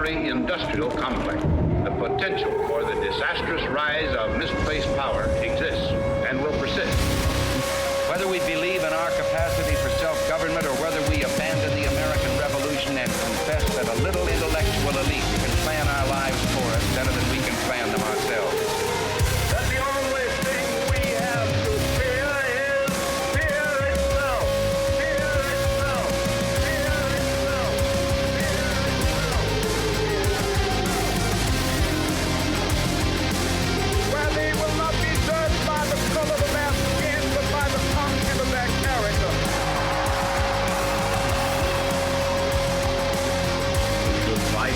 military industrial complex. The potential for the disastrous rise of misplaced power exists and will persist. Whether we believe in our capacity for self-government or whether we abandon the American Revolution and confess that a little intellectual elite can plan our lives for us better than we can plan them ourselves. That the only thing we have to fear is fear itself. Fear itself. Fear itself. Fear itself. Where they will not be judged by the color of their skin, but by the content of their character. The fight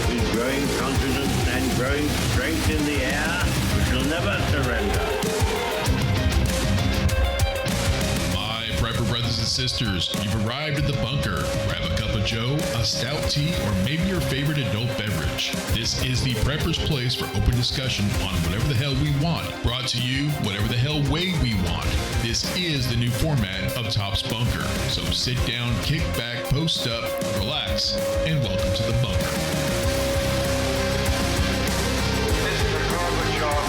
with growing confidence and growing strength in the air, we shall never surrender. My prepper brothers and sisters, you've arrived at the bunker. Grab a cup of joe, a stout tea, or maybe your favorite adult beverage. This is the prepper's place for open discussion on whatever the hell we want. Brought to you whatever the hell way we want. This is the new format of Top's Bunker. So sit down, kick back, post up, relax, and welcome to the bunker. Mr. Gorbachev,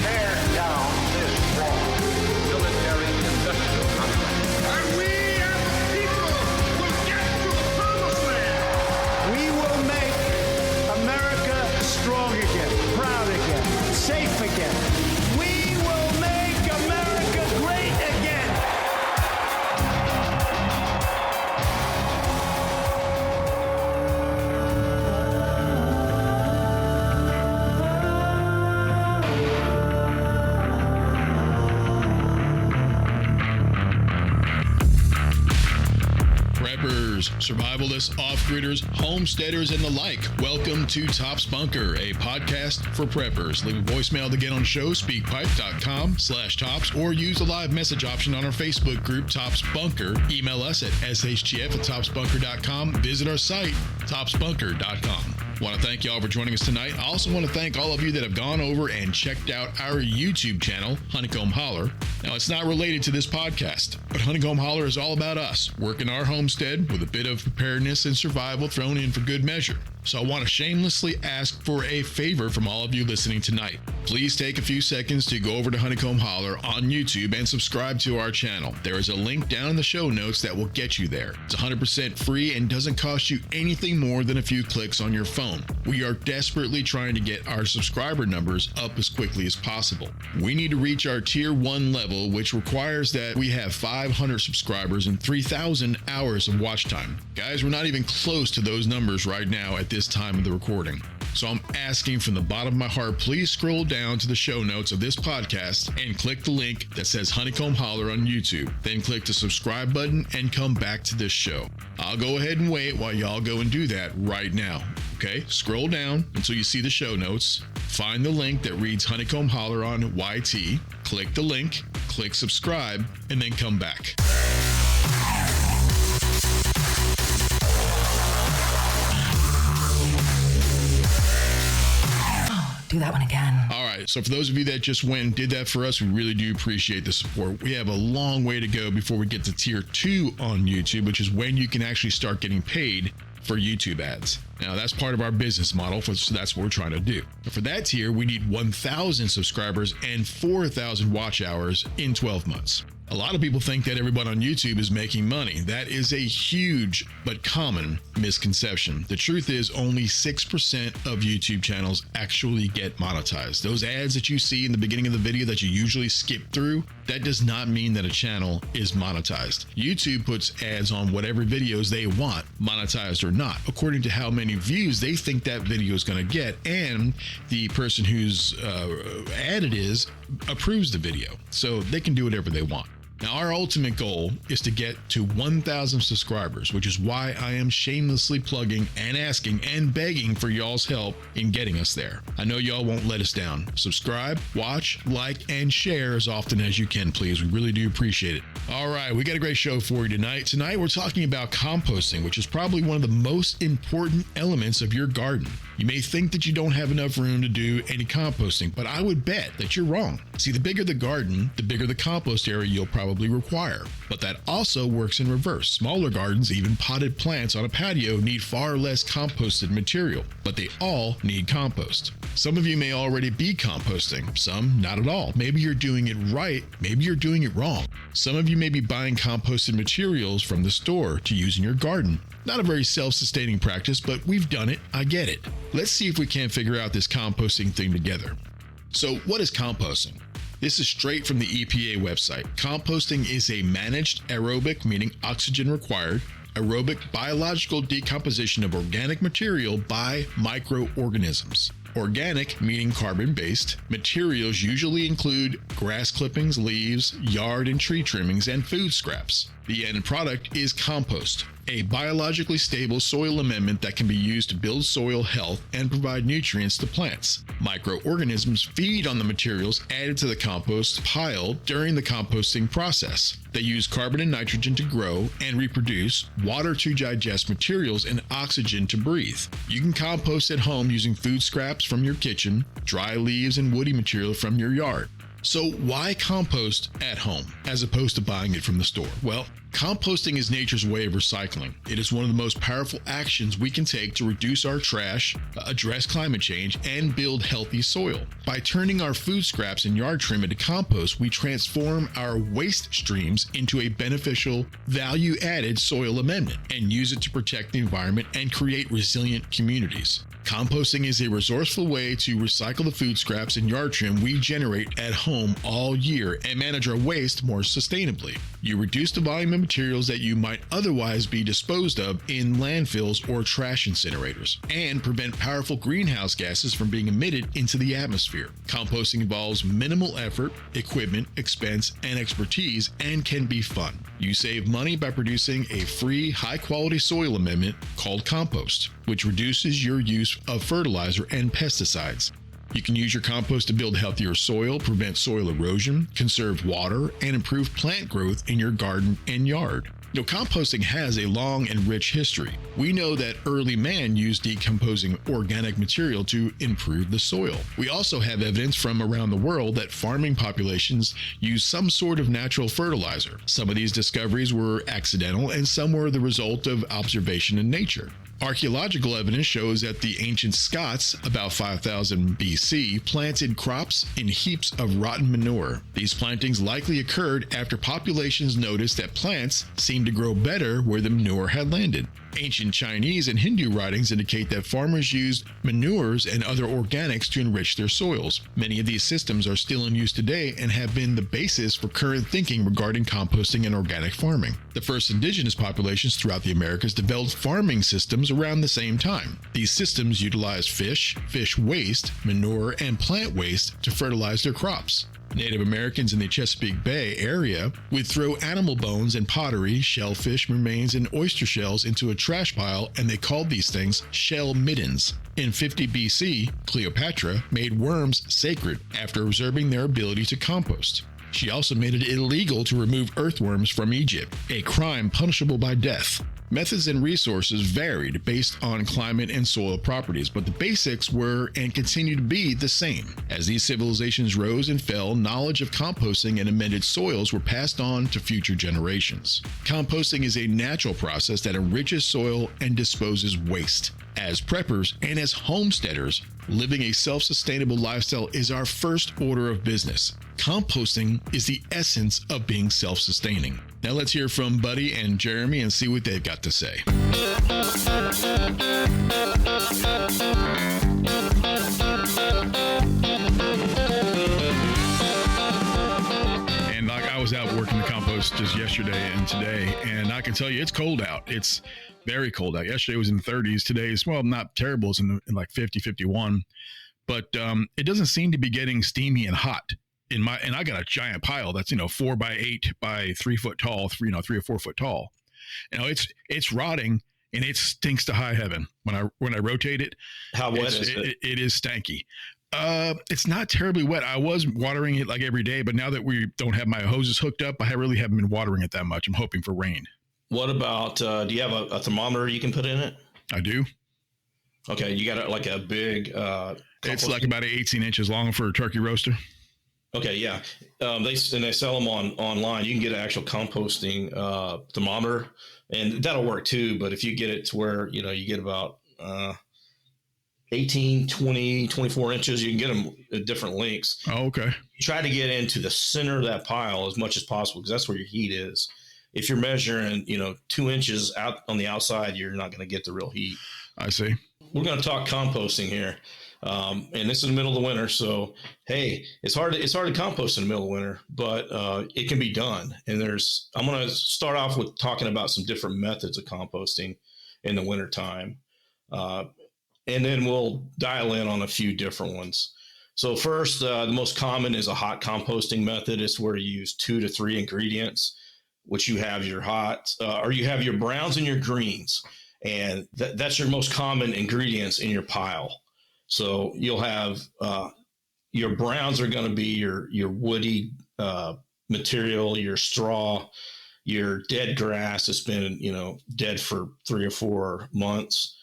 tear down this wall. Military industrial complex. And we as a people will get to the promised land. We will make America strong again, proud again, safe again. We will make America great again. Preppers, survivalists, off-gridders, homesteaders, and the like. Welcome to Top's Bunker, a podcast for preppers. Leave a voicemail to get on the show, speakpipe.com/tops, or use the live message option on our Facebook group, Top's Bunker. Email us at shtf@topsbunker.com. Visit our site, topsbunker.com. I want to thank y'all for joining us tonight. I also want to thank all of you that have gone over and checked out our YouTube channel, Honeycomb Holler. Now, it's not related to this podcast, but Honeycomb Holler is all about us, working our homestead with a bit of preparedness and survival thrown in for good measure. So I want to shamelessly ask for a favor from all of you listening tonight. Please take a few seconds to go over to Honeycomb Holler on YouTube and subscribe to our channel. There is a link down in the show notes that will get you there. It's 100% free and doesn't cost you anything more than a few clicks on your phone. We are desperately trying to get our subscriber numbers up as quickly as possible. We need to reach our tier 1 level, which requires that we have 500 subscribers and 3,000 hours of watch time. Guys, we're not even close to those numbers right now at this time of the recording. So I'm asking from the bottom of my heart, please scroll down to the show notes of this podcast and click the link that says Honeycomb Holler on YouTube. Then click the subscribe button and come back to this show. I'll go ahead and wait while y'all go and do that right now. Okay, scroll down until you see the show notes. Find the link that reads Honeycomb Holler on YT. Click the link, click subscribe, and then come back. Do that one again. All right, so for those of you that just went and did that for us, we really do appreciate the support. We have a long way to go before we get to tier 2 on YouTube, which is when you can actually start getting paid for YouTube ads. Now, that's part of our business model, so that's what we're trying to do. But for that tier, we need 1,000 subscribers and 4,000 watch hours in 12 months. A lot of people think that everyone on YouTube is making money. That is a huge but common misconception. The truth is only 6% of YouTube channels actually get monetized. Those ads that you see in the beginning of the video that you usually skip through, that does not mean that a channel is monetized. YouTube puts ads on whatever videos they want, monetized or not, according to how many views they think that video is going to get, and the person whose ad it is approves the video. So they can do whatever they want. Now, our ultimate goal is to get to 1,000 subscribers, which is why I am shamelessly plugging and asking and begging for y'all's help in getting us there. I know y'all won't let us down. Subscribe, watch, like, and share as often as you can, please. We really do appreciate it. All right, we got a great show for you tonight. Tonight, we're talking about composting, which is probably one of the most important elements of your garden. You may think that you don't have enough room to do any composting, but I would bet that you're wrong. See, the bigger the garden, the bigger the compost area you'll probably require. But that also works in reverse. Smaller gardens, even potted plants on a patio, need far less composted material, but they all need compost. Some of you may already be composting, some not at all. Maybe you're doing it right, maybe you're doing it wrong. Some of you may be buying composted materials from the store to use in your garden. Not a very self-sustaining practice, but we've done it. I get it. Let's see if we can't figure out this composting thing together. So, what is composting? This is straight from the EPA website. Composting is a managed aerobic, meaning oxygen required, aerobic biological decomposition of organic material by microorganisms. Organic, meaning carbon-based, materials usually include grass clippings, leaves, yard and tree trimmings, and food scraps. The end product is compost, a biologically stable soil amendment that can be used to build soil health and provide nutrients to plants. Microorganisms feed on the materials added to the compost pile during the composting process. They use carbon and nitrogen to grow and reproduce, water to digest materials, and oxygen to breathe. You can compost at home using food scraps from your kitchen, dry leaves, and woody material from your yard. So why compost at home as opposed to buying it from the store? Well, composting is nature's way of recycling. It is one of the most powerful actions we can take to reduce our trash, address climate change, and build healthy soil. By turning our food scraps and yard trim into compost, we transform our waste streams into a beneficial, value-added soil amendment and use it to protect the environment and create resilient communities. Composting is a resourceful way to recycle the food scraps and yard trim we generate at home all year and manage our waste more sustainably. You reduce the volume of materials that you might otherwise be disposed of in landfills or trash incinerators, and prevent powerful greenhouse gases from being emitted into the atmosphere. Composting involves minimal effort, equipment, expense, and expertise, and can be fun. You save money by producing a free, high-quality soil amendment called compost, which reduces your use of fertilizer and pesticides. You can use your compost to build healthier soil, prevent soil erosion, conserve water, and improve plant growth in your garden and yard. Composting has a long and rich history. We know that early man used decomposing organic material to improve the soil. We also have evidence from around the world that farming populations use some sort of natural fertilizer. Some of these discoveries were accidental, and some were the result of observation in nature. Archaeological evidence shows that the ancient Scots, about 5000 BC, planted crops in heaps of rotten manure. These plantings likely occurred after populations noticed that plants seemed to grow better where the manure had landed. Ancient Chinese and Hindu writings indicate that farmers used manures and other organics to enrich their soils. Many of these systems are still in use today and have been the basis for current thinking regarding composting and organic farming. The first indigenous populations throughout the Americas developed farming systems around the same time. These systems utilized fish waste, manure, and plant waste to fertilize their crops. Native Americans in the Chesapeake Bay area would throw animal bones and pottery, shellfish remains, and oyster shells into a trash pile, and they called these things shell middens. In 50 BC, Cleopatra made worms sacred after observing their ability to compost. She also made it illegal to remove earthworms from Egypt, a crime punishable by death. Methods and resources varied based on climate and soil properties, but the basics were and continue to be the same. As these civilizations rose and fell, knowledge of composting and amended soils were passed on to future generations. Composting is a natural process that enriches soil and disposes waste. As preppers and as homesteaders, living a self-sustainable lifestyle is our first order of business. Composting is the essence of being self-sustaining. Now let's hear from Buddy and Jeremy and see what they've got to say. And like I was out working the compost just yesterday and today, and I can tell you it's cold out. It's very cold out. Yesterday was in the 30s. Today is, well, not terrible. It's in like 50, 51. But it doesn't seem to be getting steamy and hot. And I got a giant pile that's 4 by 8 by 3 foot tall, 3 or 4 foot tall. It's rotting and it stinks to high heaven when I rotate it. How wet is it? It is stanky. It's not terribly wet. I was watering it like every day, but now that we don't have my hoses hooked up, I really haven't been watering it that much. I'm hoping for rain. What about? Do you have a thermometer you can put in it? I do. Okay, you got like a big. It's like about 18 inches long for a turkey roaster. Okay, yeah. They sell them online. You can get an actual composting thermometer, and that'll work too. But if you get it to where you get about 18, 20, 24 inches, you can get them at different lengths. Oh, okay. You try to get into the center of that pile as much as possible because that's where your heat is. If you're measuring, 2 inches out on the outside, you're not going to get the real heat. I see. We're going to talk composting here. And this is the middle of the winter. So, hey, it's hard to compost in the middle of winter, but it can be done. And I'm going to start off with talking about some different methods of composting in the wintertime. And then we'll dial in on a few different ones. So first, the most common is a hot composting method. It's where you use 2 to 3 ingredients, which you have your hot, or you have your browns and your greens. And that's your most common ingredients in your pile. So you'll have your browns are going to be your woody material, your straw, your dead grass that's been dead for 3 or 4 months.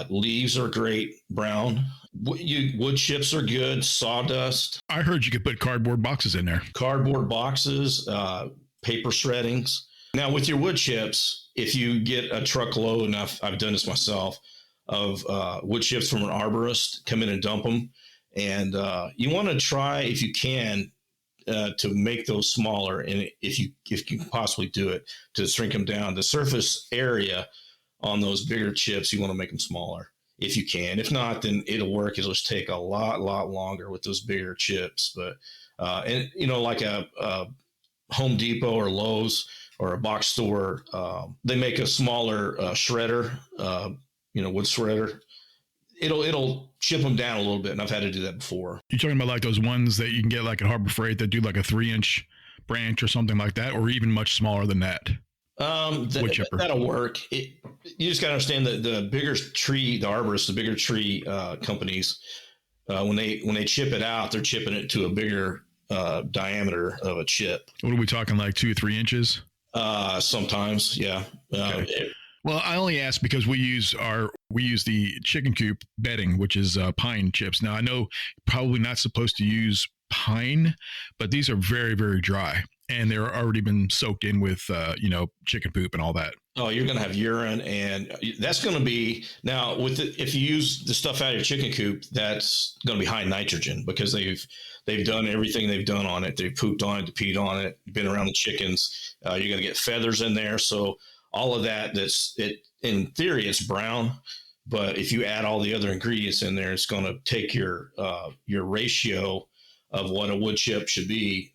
Leaves are great, brown. Wood chips are good. Sawdust. I heard you could put cardboard boxes in there. Cardboard boxes, paper shreddings. Now with your wood chips, if you get a truckload, and I've done this myself, of wood chips from an arborist, come in and dump them. And you want to try, if you can, to make those smaller. And if you can possibly do it, to shrink them down. The surface area on those bigger chips, you want to make them smaller if you can. If not, then it'll work. It'll just take a lot longer with those bigger chips. But, like a Home Depot or Lowe's or a box store, they make a smaller shredder, wood shredder. It'll chip them down a little bit, and I've had to do that before. You're talking about like those ones that you can get like at Harbor Freight that do like a 3-inch branch or something like that, or even much smaller than that? That'll work. You just got to understand that the bigger tree, the arborists, the bigger tree companies, when they chip it out, they're chipping it to a bigger diameter of a chip. What are we talking, like 2 or 3 inches? Sometimes, yeah. Okay. Well, I only ask because we use the chicken coop bedding, which is pine chips. Now I know probably not supposed to use pine, but these are very, very dry. And they're already been soaked in with, chicken poop and all that. Oh, you're going to have urine, and that's going to be now if you use the stuff out of your chicken coop, that's going to be high nitrogen because they've done everything they've done on it. They've pooped on it, peed on it, been around the chickens. You're going to get feathers in there. So all of that, in theory, it's brown. But if you add all the other ingredients in there, it's going to take your ratio of what a wood chip should be,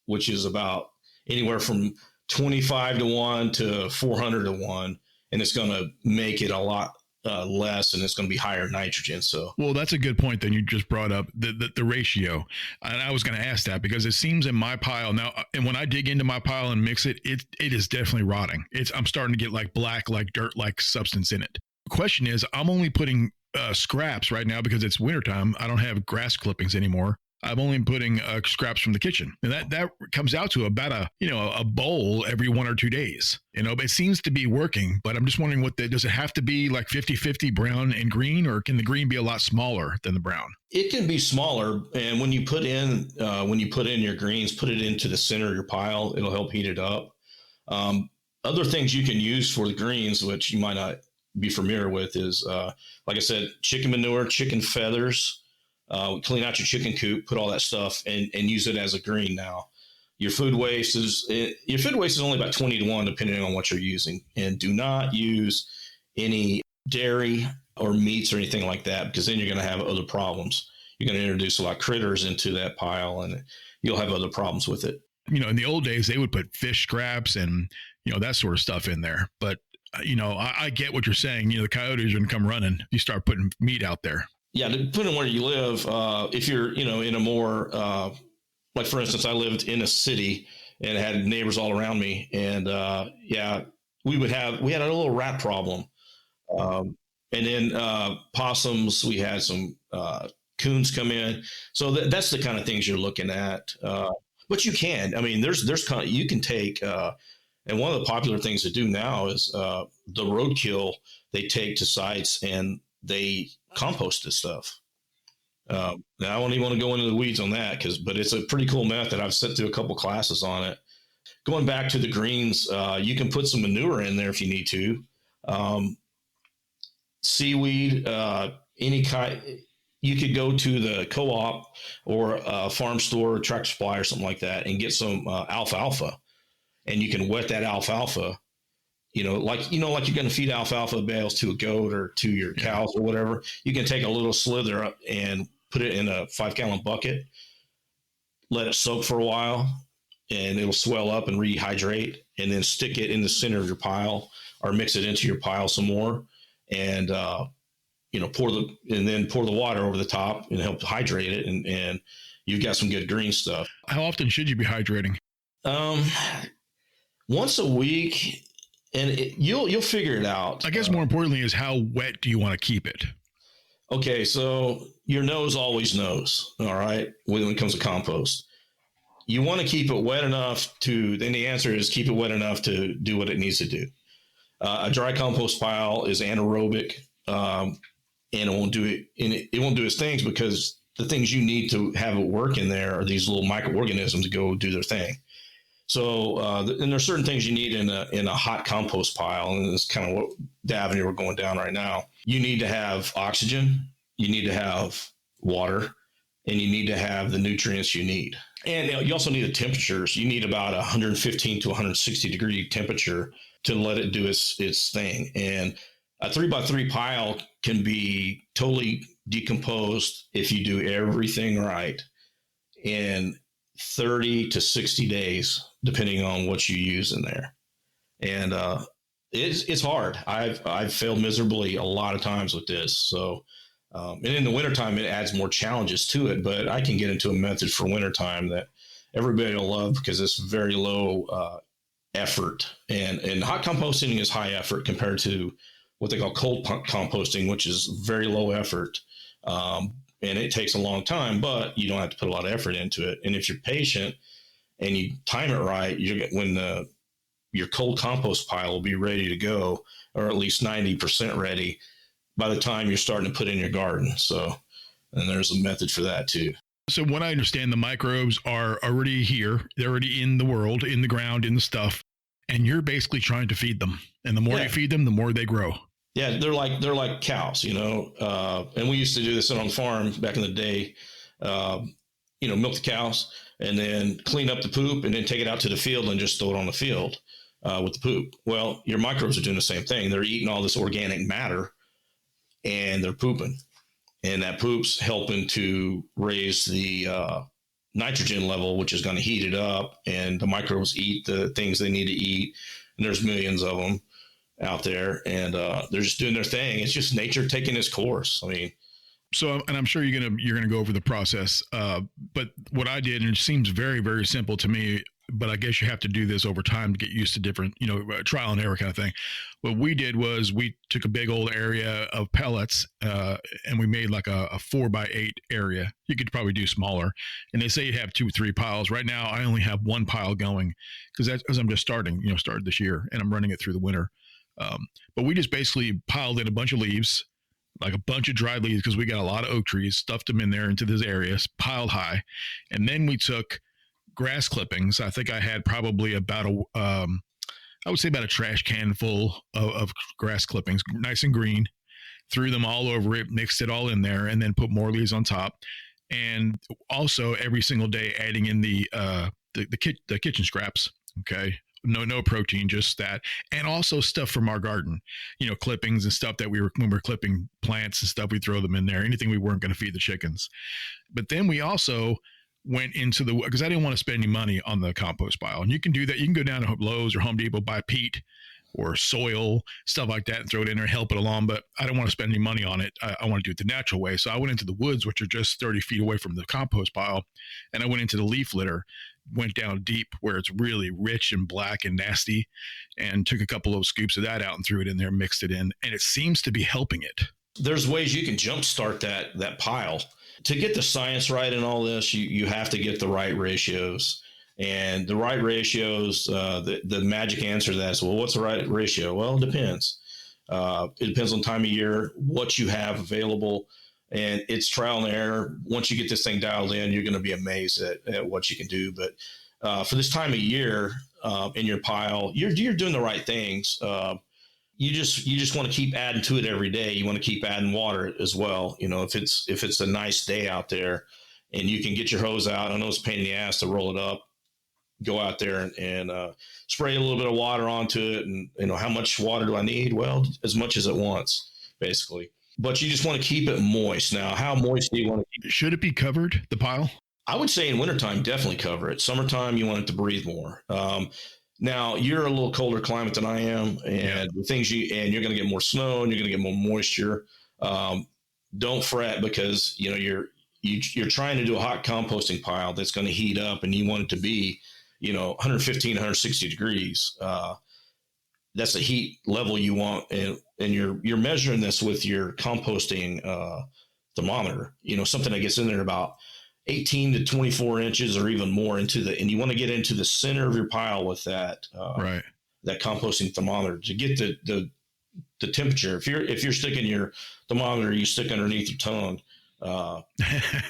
which is about anywhere from 25 to 1 to 400 to 1. And it's going to make it a lot less, and it's going to be higher nitrogen. So, well, that's a good point. Then you just brought up the ratio. And I was going to ask that because it seems in my pile now, and when I dig into my pile and mix it, it is definitely rotting. I'm starting to get like black, like dirt, like substance in it. The question is, I'm only putting scraps right now because it's wintertime. I don't have grass clippings anymore. I'm only putting scraps from the kitchen. And that comes out to about a bowl every 1 or 2 days. But it seems to be working, but I'm just wondering does it have to be like 50-50 brown and green, or can the green be a lot smaller than the brown? It can be smaller. And when you put in your greens, put it into the center of your pile, it'll help heat it up. Other things you can use for the greens, which you might not be familiar with, is, like I said, chicken manure, chicken feathers. Clean out your chicken coop, put all that stuff, and use it as a green. Now, your food waste is only about 20 to 1, depending on what you're using. And do not use any dairy or meats or anything like that, because then you're going to have other problems. You're going to introduce a lot of critters into that pile, and you'll have other problems with it. In the old days, they would put fish scraps and that sort of stuff in there. But I get what you're saying. The coyotes are going to come running. You start putting meat out there. Yeah, depending on where you live, if you're, in a more, like for instance, I lived in a city and had neighbors all around me, and we had a little rat problem, and then possums. We had some coons come in, so that's the kind of things you're looking at. But you can, you can take, and one of the popular things to do now is the roadkill they take to sites, and they compost this stuff. Now I don't even want to go into the weeds on that but it's a pretty cool method. I've sent through a couple classes on it. Going back to the greens, you can put some manure in there if you need to. Seaweed, any kind. You could go to the co-op or a farm store, or Tractor Supply or something like that, and get some alfalfa, and you can wet that alfalfa. Like you're going to feed alfalfa bales to a goat or to your cows or whatever. You can take a little slither up and put it in a 5-gallon bucket, let it soak for a while, and it'll swell up and rehydrate, and then stick it in the center of your pile or mix it into your pile some more, and pour the water over the top and help hydrate it, and you've got some good green stuff. How often should you be hydrating? Once a week. And you'll figure it out. I guess more importantly is how wet do you want to keep it? Okay, so your nose always knows, all right, when it comes to compost. You want to keep it wet enough then the answer is keep it wet enough to do what it needs to do. A dry compost pile is anaerobic, and it won't do it. And it won't do its things because the things you need to have it work in there are these little microorganisms to go do their thing. So, and there's certain things you need in a hot compost pile, and it's kind of what the avenue we're going down right now. You need to have oxygen, you need to have water, and you need to have the nutrients you need. And you also need the temperatures. You need about 115 to 160 degree temperature to let it do its thing. And a 3x3 pile can be totally decomposed if you do everything right in 30 to 60 days, depending on what you use in there. And it's hard. I've failed miserably a lot of times with this. So, and in the wintertime, it adds more challenges to it, but I can get into a method for wintertime that everybody will love because it's very low effort. And hot composting is high effort compared to what they call cold composting, which is very low effort. And it takes a long time, but you don't have to put a lot of effort into it. And if you're patient and you time it right, your cold compost pile will be ready to go, or at least 90% ready by the time you're starting to put in your garden. So, and there's a method for that too. So what I understand, the microbes are already here. They're already in the world, in the ground, in the stuff, and you're basically trying to feed them. And the more you feed them, the more they grow. Yeah, they're like cows, and we used to do this on the farm back in the day, milk the cows and then clean up the poop and then take it out to the field and just throw it on the field with the poop. Well, your microbes are doing the same thing. They're eating all this organic matter and they're pooping, and that poop's helping to raise the nitrogen level, which is going to heat it up, and the microbes eat the things they need to eat. And there's millions of them out there, and they're just doing their thing. It's just nature taking its course. I mean, so, and I'm sure you're gonna go over the process. But what I did, and it seems very, very simple to me, but I guess you have to do this over time to get used to different, trial and error kind of thing. What we did was we took a big old area of pellets, and we made like a 4x8 area. You could probably do smaller. And they say you have 2 or 3 piles. Right now, I only have 1 pile going because I'm just started this year, and I'm running it through the winter. But we just basically piled in a bunch of leaves, like a bunch of dried leaves, because we got a lot of oak trees, stuffed them in there into this area, piled high. And then we took grass clippings. I think I had probably about a trash can full of grass clippings, nice and green, threw them all over it, mixed it all in there, and then put more leaves on top. And also every single day adding in the kitchen scraps. Okay. No protein, just that. And also stuff from our garden, clippings and stuff that when we were clipping plants and stuff, we throw them in there, anything we weren't going to feed the chickens. But then we also went into because I didn't want to spend any money on the compost pile. And you can do that. You can go down to Lowe's or Home Depot, buy peat or soil, stuff like that, and throw it in there and help it along. But I don't want to spend any money on it. I want to do it the natural way. So I went into the woods, which are just 30 feet away from the compost pile. And I went into the leaf litter, went down deep where it's really rich and black and nasty, and took a couple of scoops of that out and threw it in there, mixed it in. And it seems to be helping it. There's ways you can jumpstart that pile. To get the science right in all this, you have to get the right ratios. And the right ratios, the magic answer to that is, well, what's the right ratio? Well, it depends. It depends on time of year, what you have available, and it's trial and error. Once you get this thing dialed in, you're going to be amazed at what you can do. But for this time of year in your pile, you're doing the right things. You just want to keep adding to it every day. You want to keep adding water as well. If it's a nice day out there and you can get your hose out, I know it's a pain in the ass to roll it up, go out there and spray a little bit of water onto it. And, how much water do I need? Well, as much as it wants, basically. But you just want to keep it moist. Now, how moist do you want to keep it? Should it be covered, the pile? I would say in wintertime, definitely cover it. Summertime, you want it to breathe more. Now, you're a little colder climate than I am, and you're going to get more snow and you're going to get more moisture. Don't fret, because you're trying to do a hot composting pile that's going to heat up, and you want it to be 115, 160 degrees. That's the heat level you want, and you're measuring this with your composting thermometer. Something that gets in there about 18 to 24 inches or even more and you want to get into the center of your pile with that that composting thermometer to get the temperature. If you're sticking your thermometer, you stick underneath your tongue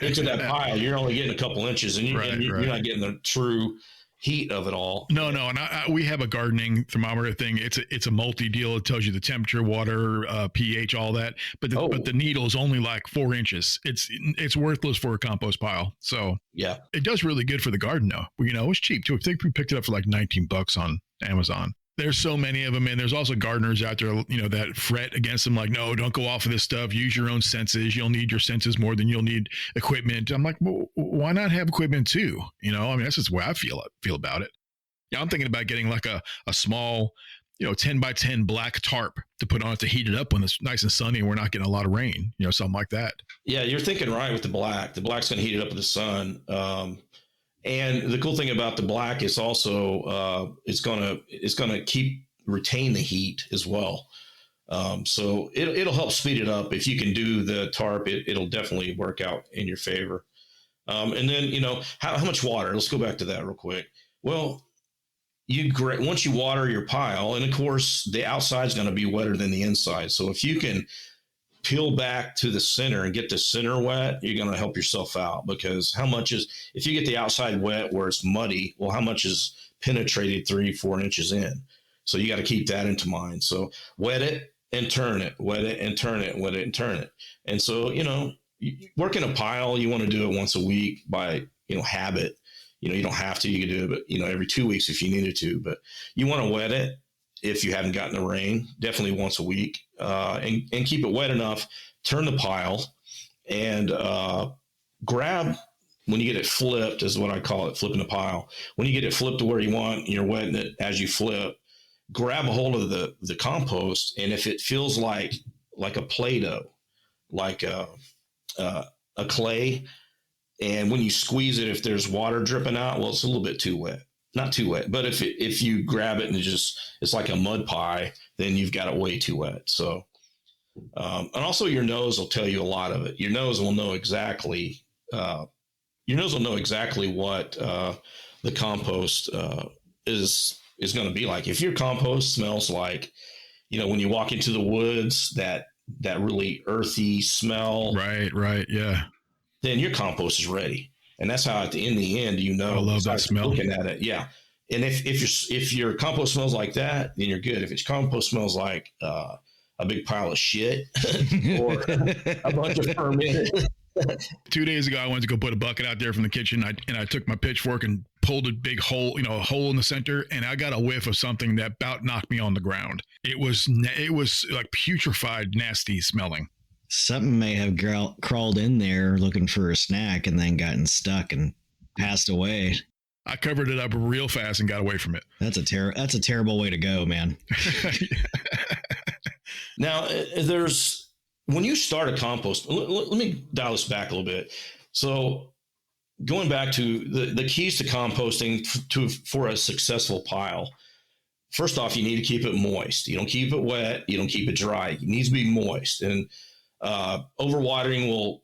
into that pile, you're only getting a couple inches, and you're not getting the true heat of it all. No. And we have a gardening thermometer thing. It's a multi deal. It tells you the temperature, water, pH, all that. But the needle is only like 4 inches. It's worthless for a compost pile. So yeah, it does really good for the garden though. It's cheap too. I think we picked it up for like $19 on Amazon. There's so many of them, and there's also gardeners out there, that fret against them, like, no, don't go off of this stuff. Use your own senses. You'll need your senses more than you'll need equipment. I'm like, well, why not have equipment too? That's just the way I feel about it. Yeah, I'm thinking about getting like a small, 10 by 10 black tarp to put on it to heat it up when it's nice and sunny and we're not getting a lot of rain, something like that. Yeah, you're thinking right with the black. The black's going to heat it up in the sun. And the cool thing about the black is also it's gonna retain the heat as well. So it'll help speed it up. If you can do the tarp, it'll definitely work out in your favor. And then how much water? Let's go back to that real quick. Well, once you water your pile, and of course the outside is going to be wetter than the inside. So if you can peel back to the center and get the center wet, you're going to help yourself out, because if you get the outside wet where it's muddy, well, how much is penetrated 3-4 inches in? So you got to keep that into mind. So wet it and turn it, wet it and turn it, wet it and turn it. And so, working a pile, you want to do it once a week by, habit. You don't have to, you can do it, but every 2 weeks if you needed to, but you want to wet it. If you haven't gotten the rain, definitely once a week, and keep it wet enough. Turn the pile and grab, when you get it flipped, is what I call it, flipping the pile. When you get it flipped to where you want, and you're wetting it as you flip, grab a hold of the compost, and if it feels like a Play-Doh, like a clay, and when you squeeze it, if there's water dripping out, well, it's a little bit too wet. Not too wet, but if you grab it and it's like a mud pie, then you've got it way too wet. So, and also your nose will tell you a lot of it. Your nose will know exactly what the compost is going to be like. If your compost smells like, when you walk into the woods, that really earthy smell, right, yeah, then your compost is ready. And that's how, in the end, I love that smell. Looking at it, yeah. And if your compost smells like that, then you're good. If your compost smells like a big pile of shit or a bunch of fermented. 2 days ago, I went to go put a bucket out there from the kitchen, and I took my pitchfork and pulled a big hole, a hole in the center, and I got a whiff of something that about knocked me on the ground. It was like putrefied, nasty smelling. Something may have crawled in there looking for a snack and then gotten stuck and passed away. I covered it up real fast and got away from it. That's a terrible way to go, man. Now, when you start a compost, let me dial this back a little bit. So going back to the keys to composting for a successful pile. First off, you need to keep it moist. You don't keep it wet. You don't keep it dry. It needs to be moist. And overwatering will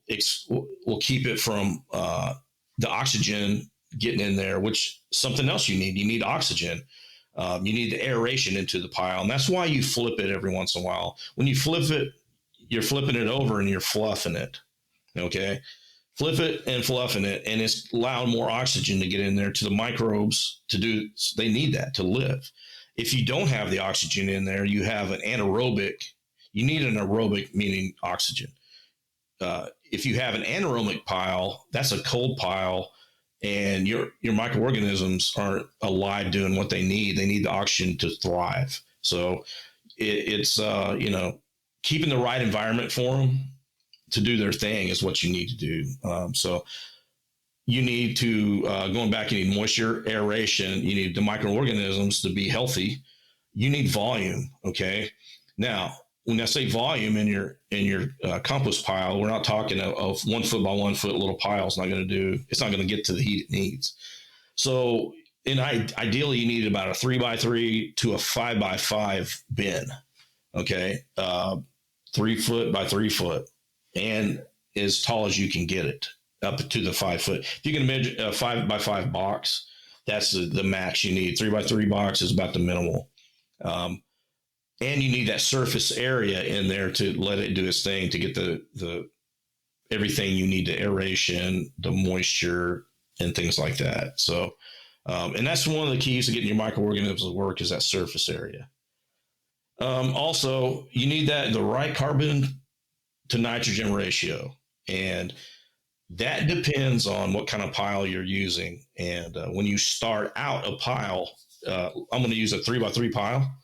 keep it from the oxygen getting in there, which something else you need. You need oxygen. You need the aeration into the pile, and that's why you flip it every once in a while. When you flip it, you're flipping it over and you're fluffing it. Okay, flip it and fluffing it, and it's allowing more oxygen to get in there to the microbes to do. They need that to live. If you don't have the oxygen in there, you have an anaerobic. You need an aerobic, meaning oxygen. If you have an anaerobic pile, that's a cold pile, and your microorganisms aren't alive doing what they need. They need the oxygen to thrive. So it's keeping the right environment for them to do their thing is what you need to do. So you need to, going back, you need moisture, aeration, you need the microorganisms to be healthy. You need volume. Okay. Now, when I say volume in your compost pile, we're not talking of 1 foot by 1 foot little piles. It's not going to get to the heat it needs. So ideally you need about a 3x3 to a 5x5 bin. Okay. 3 foot by 3 foot, and as tall as you can get it up to the 5 foot. If you can imagine a 5x5 box, that's the max you need. 3x3 box is about the minimal. And you need that surface area in there to let it do its thing, to get the everything you need, the aeration, the moisture, and things like that. So, and that's one of the keys to getting your microorganisms to work, is that surface area. Also, you need the right carbon to nitrogen ratio, and that depends on what kind of pile you're using. And when you start out a pile, I'm going to use a 3x3 pile.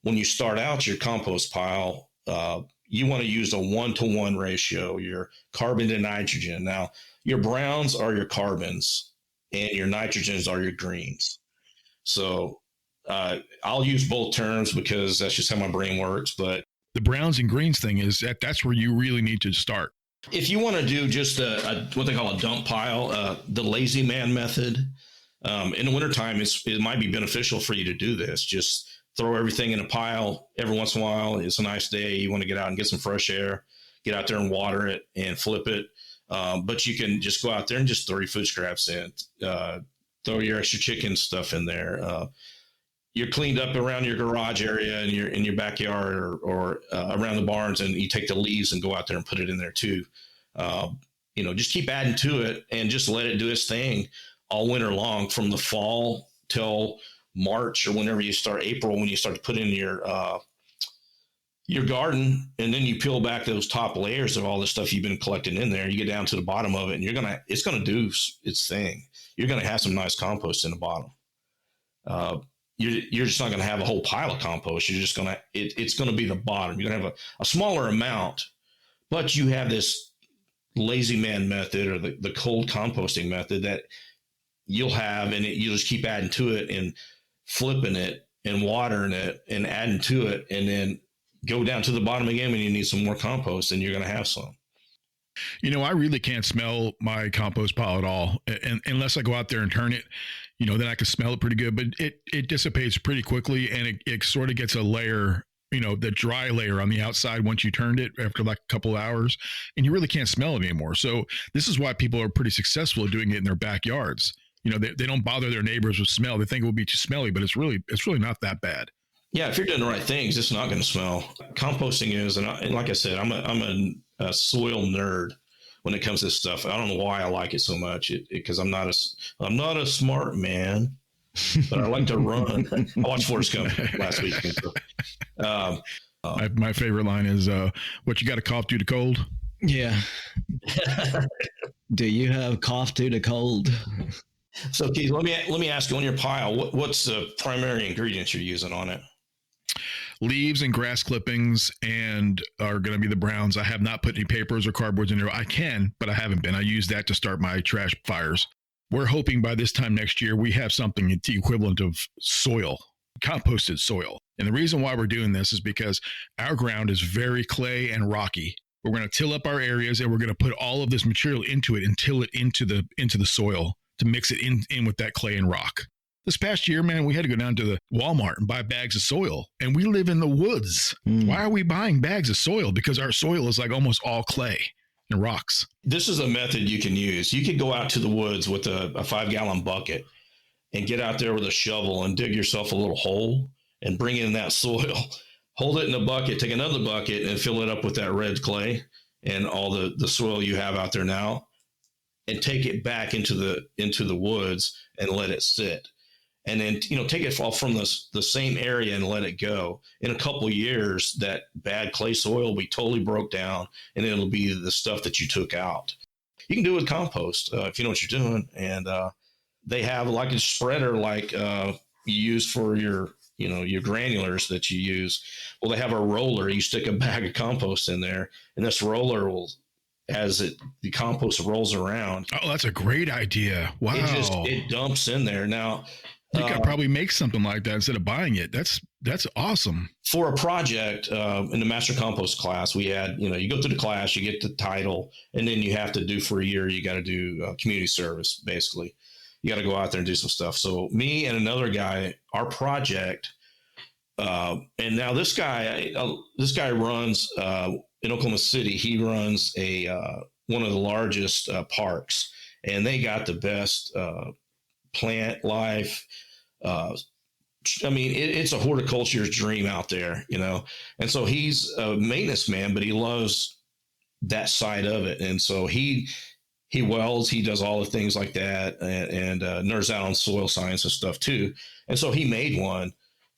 When you start out your compost pile, you want to use a 1-to-1 ratio, your carbon to nitrogen. Now, your browns are your carbons and your nitrogens are your greens. So I'll use both terms because that's just how my brain works. But the browns and greens thing is that's where you really need to start. If you want to do just what they call a dump pile, the lazy man method, in the wintertime, it might be beneficial for you to do this. Just throw everything in a pile every once in a while. It's a nice day. You want to get out and get some fresh air, get out there and water it and flip it. But you can just go out there and just throw your food scraps in, throw your extra chicken stuff in there. You're cleaned up around your garage area and in your backyard or around the barns, and you take the leaves and go out there and put it in there too. Just keep adding to it and just let it do its thing all winter long, from the fall till March, or whenever you start, April, when you start to put in your garden, and then you peel back those top layers of all the stuff you've been collecting in there. You get down to the bottom of it, and it's going to do its thing. You're going to have some nice compost in the bottom. You're just not going to have a whole pile of compost. You're just going to, it's going to be the bottom. You're going to have a smaller amount, but you have this lazy man method, or the cold composting method, that you'll have, and you'll just keep adding to it and flipping it and watering it and adding to it, and then go down to the bottom again when you need some more compost, and you're going to have some. I really can't smell my compost pile at all, and unless I go out there and turn it, then I can smell it pretty good, but it dissipates pretty quickly, and it sort of gets a layer, the dry layer on the outside once you turned it after like a couple of hours, and you really can't smell it anymore. So this is why people are pretty successful at doing it in their backyards. They don't bother their neighbors with smell. They think it will be too smelly, but it's really not that bad. Yeah, if you're doing the right things, it's not going to smell. Composting is, and like I said, I'm a soil nerd when it comes to this stuff. I don't know why I like it so much, because I'm not a smart man, but I like to run. I watched Forrest Gump last week. My favorite line is, "What you got, a cough due to cold?" Yeah. Do you have cough due to cold? So, Keith, let me ask you, on your pile, what's the primary ingredients you're using on it? Leaves and grass clippings, and are going to be the browns. I have not put any papers or cardboards in there. I can, but I haven't been. I use that to start my trash fires. We're hoping by this time next year we have something the equivalent of soil, composted soil. And the reason why we're doing this is because our ground is very clay and rocky. We're going to till up our areas, and we're going to put all of this material into it and till it into the soil to mix it in with that clay and rock. This past year, man, we had to go down to the Walmart and buy bags of soil, and we live in the woods. Why are we buying bags of soil? Because our soil is like almost all clay and rocks. This is a method you can use. You could go out to the woods with a 5-gallon bucket, and get out there with a shovel and dig yourself a little hole and bring in that soil, hold it in a bucket, take another bucket and fill it up with that red clay and all the soil you have out there now, and take it back into the woods and let it sit. And then, take it all from the same area and let it go. In a couple of years, that bad clay soil will be totally broke down, and it'll be the stuff that you took out. You can do it with compost if you know what you're doing. And they have like a spreader like you use for your granulars that you use. Well, they have a roller. You stick a bag of compost in there, and this roller will, the compost rolls around. Oh, that's a great idea. Wow. It dumps in there. Now, you could probably make something like that instead of buying it. That's awesome. For a project in the master compost class, we had, you go through the class, you get the title, and then you have to do for a year, you got to do community service, basically. You got to go out there and do some stuff. So me and another guy, our project, and now this guy runs in Oklahoma City. He runs one of the largest parks, and they got the best plant life. It's a horticulture's dream out there, and so he's a maintenance man, but he loves that side of it. And so he welds, he does all the things like that, and nerds out on soil science and stuff too. And so he made one.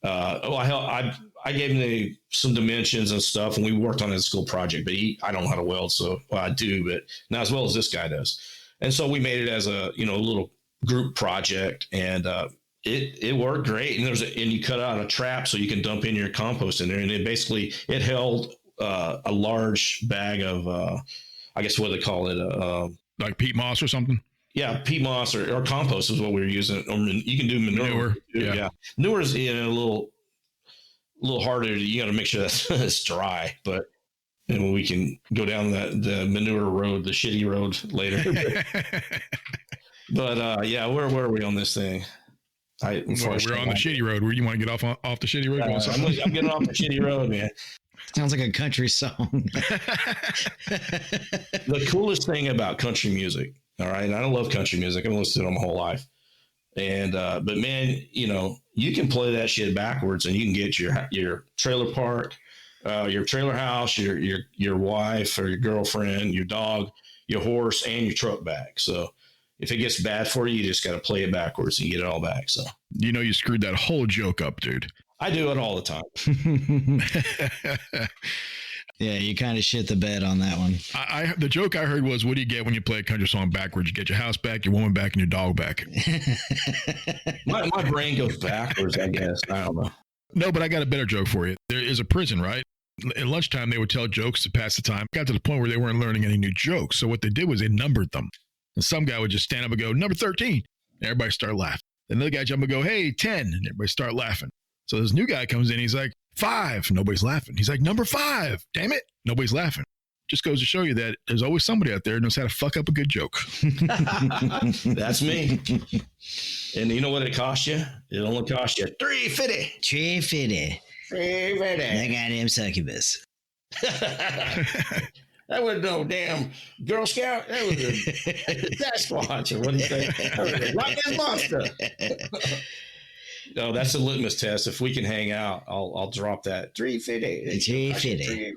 I gave him some dimensions and stuff, and we worked on a school project, but I don't know how to weld. So I do, but not as well as this guy does. And so we made it as a, little group project, and it worked great. And you cut out a trap so you can dump in your compost in there, and it held a large bag of I guess what they call it, like peat moss or something. Yeah, peat moss or compost is what we were using. Or you can do manure. Yeah. Manure is a little harder. You got to make sure that it's dry, but. And we can go down the manure road, the shitty road later. But where are we on this thing? We're on the shitty road. Where you want to get off the shitty road? I'm getting off the shitty road, man. Sounds like a country song. The coolest thing about country music, all right, and I love country music. I've listened to it my whole life. And but man, you can play that shit backwards, and you can get your trailer park, your trailer house, your wife or your girlfriend, your dog, your horse, and your truck back. So if it gets bad for you, you just got to play it backwards and get it all back. So you screwed that whole joke up, dude. I do it all the time. Yeah, you kind of shit the bed on that one. The joke I heard was, what do you get when you play a country song backwards? You get your house back, your woman back, and your dog back. my brain goes backwards, I guess. I don't know. No, but I got a better joke for you. There is a prison, right? At lunchtime, they would tell jokes to pass the time. It got to the point where they weren't learning any new jokes. So what they did was they numbered them. And some guy would just stand up and go, number 13. And everybody start laughing. Another guy jump and go, hey, 10. And everybody start laughing. So this new guy comes in. He's like, 5. Nobody's laughing. He's like, number 5. Damn it. Nobody's laughing. Just goes to show you that there's always somebody out there who knows how to fuck up a good joke. That's me. And you know what it costs you? It only costs you $3.50. $3.50. That goddamn succubus. That was no damn Girl Scout. That was a Sasquatch. Or what do you say? That was a Rock Monster. No, that's a litmus test. If we can hang out, I'll drop that $3.50. $3.50.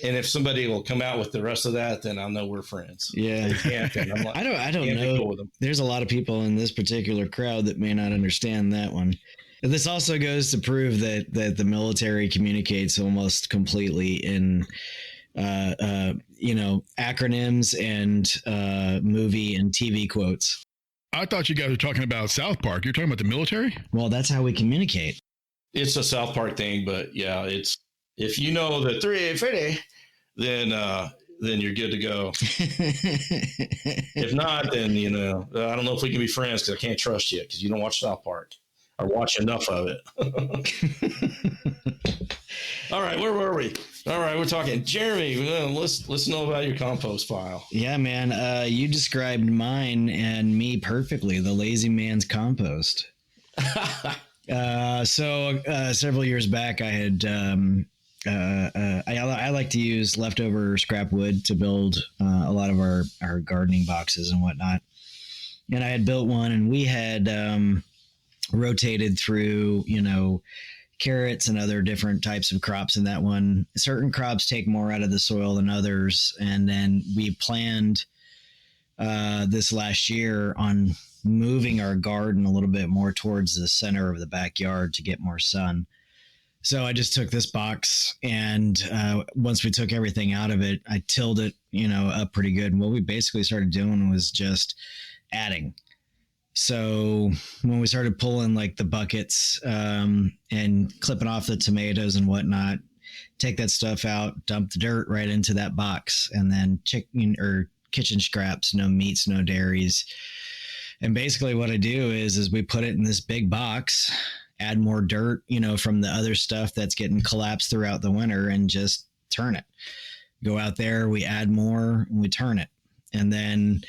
And if somebody will come out with the rest of that, then I'll know we're friends. Yeah. They can't, then I'm like, I don't know. There's a lot of people in this particular crowd that may not understand that one. This also goes to prove that the military communicates almost completely in, acronyms and movie and TV quotes. I thought you guys were talking about South Park. You're talking about the military? Well, that's how we communicate. It's a South Park thing, but yeah, it's if you know the $3.50, then you're good to go. If not, then I don't know if we can be friends because I can't trust you because you don't watch South Park or watch enough of it. All right, where were we? All right, we're talking Jeremy. Let's know about your compost pile. Yeah, man. You described mine and me perfectly. The lazy man's compost. So several years back, I had I like to use leftover scrap wood to build a lot of our gardening boxes and whatnot. And I had built one, and we had rotated through, carrots and other different types of crops in that one. Certain crops take more out of the soil than others. And then we planned this last year on moving our garden a little bit more towards the center of the backyard to get more sun. So I just took this box, and once we took everything out of it, I tilled it, up pretty good. And what we basically started doing was just adding. So when we started pulling like the buckets and clipping off the tomatoes and whatnot, take that stuff out, dump the dirt right into that box, and then chicken or kitchen scraps, no meats, no dairies. And basically what I do is we put it in this big box, add more dirt, from the other stuff that's getting collapsed throughout the winter, and just turn it. Go out there, we add more, and we turn it. And then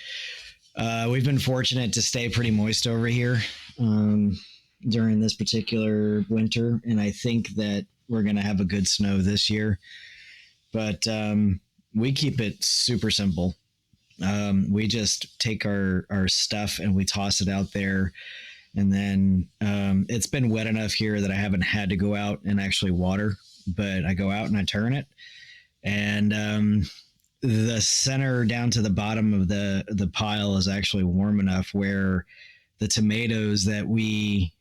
we've been fortunate to stay pretty moist over here during this particular winter. And I think that we're going to have a good snow this year. But we keep it super simple. We just take our stuff and we toss it out there. And then it's been wet enough here that I haven't had to go out and actually water, but I go out and I turn it. And the center down to the bottom of the pile is actually warm enough where the tomatoes that we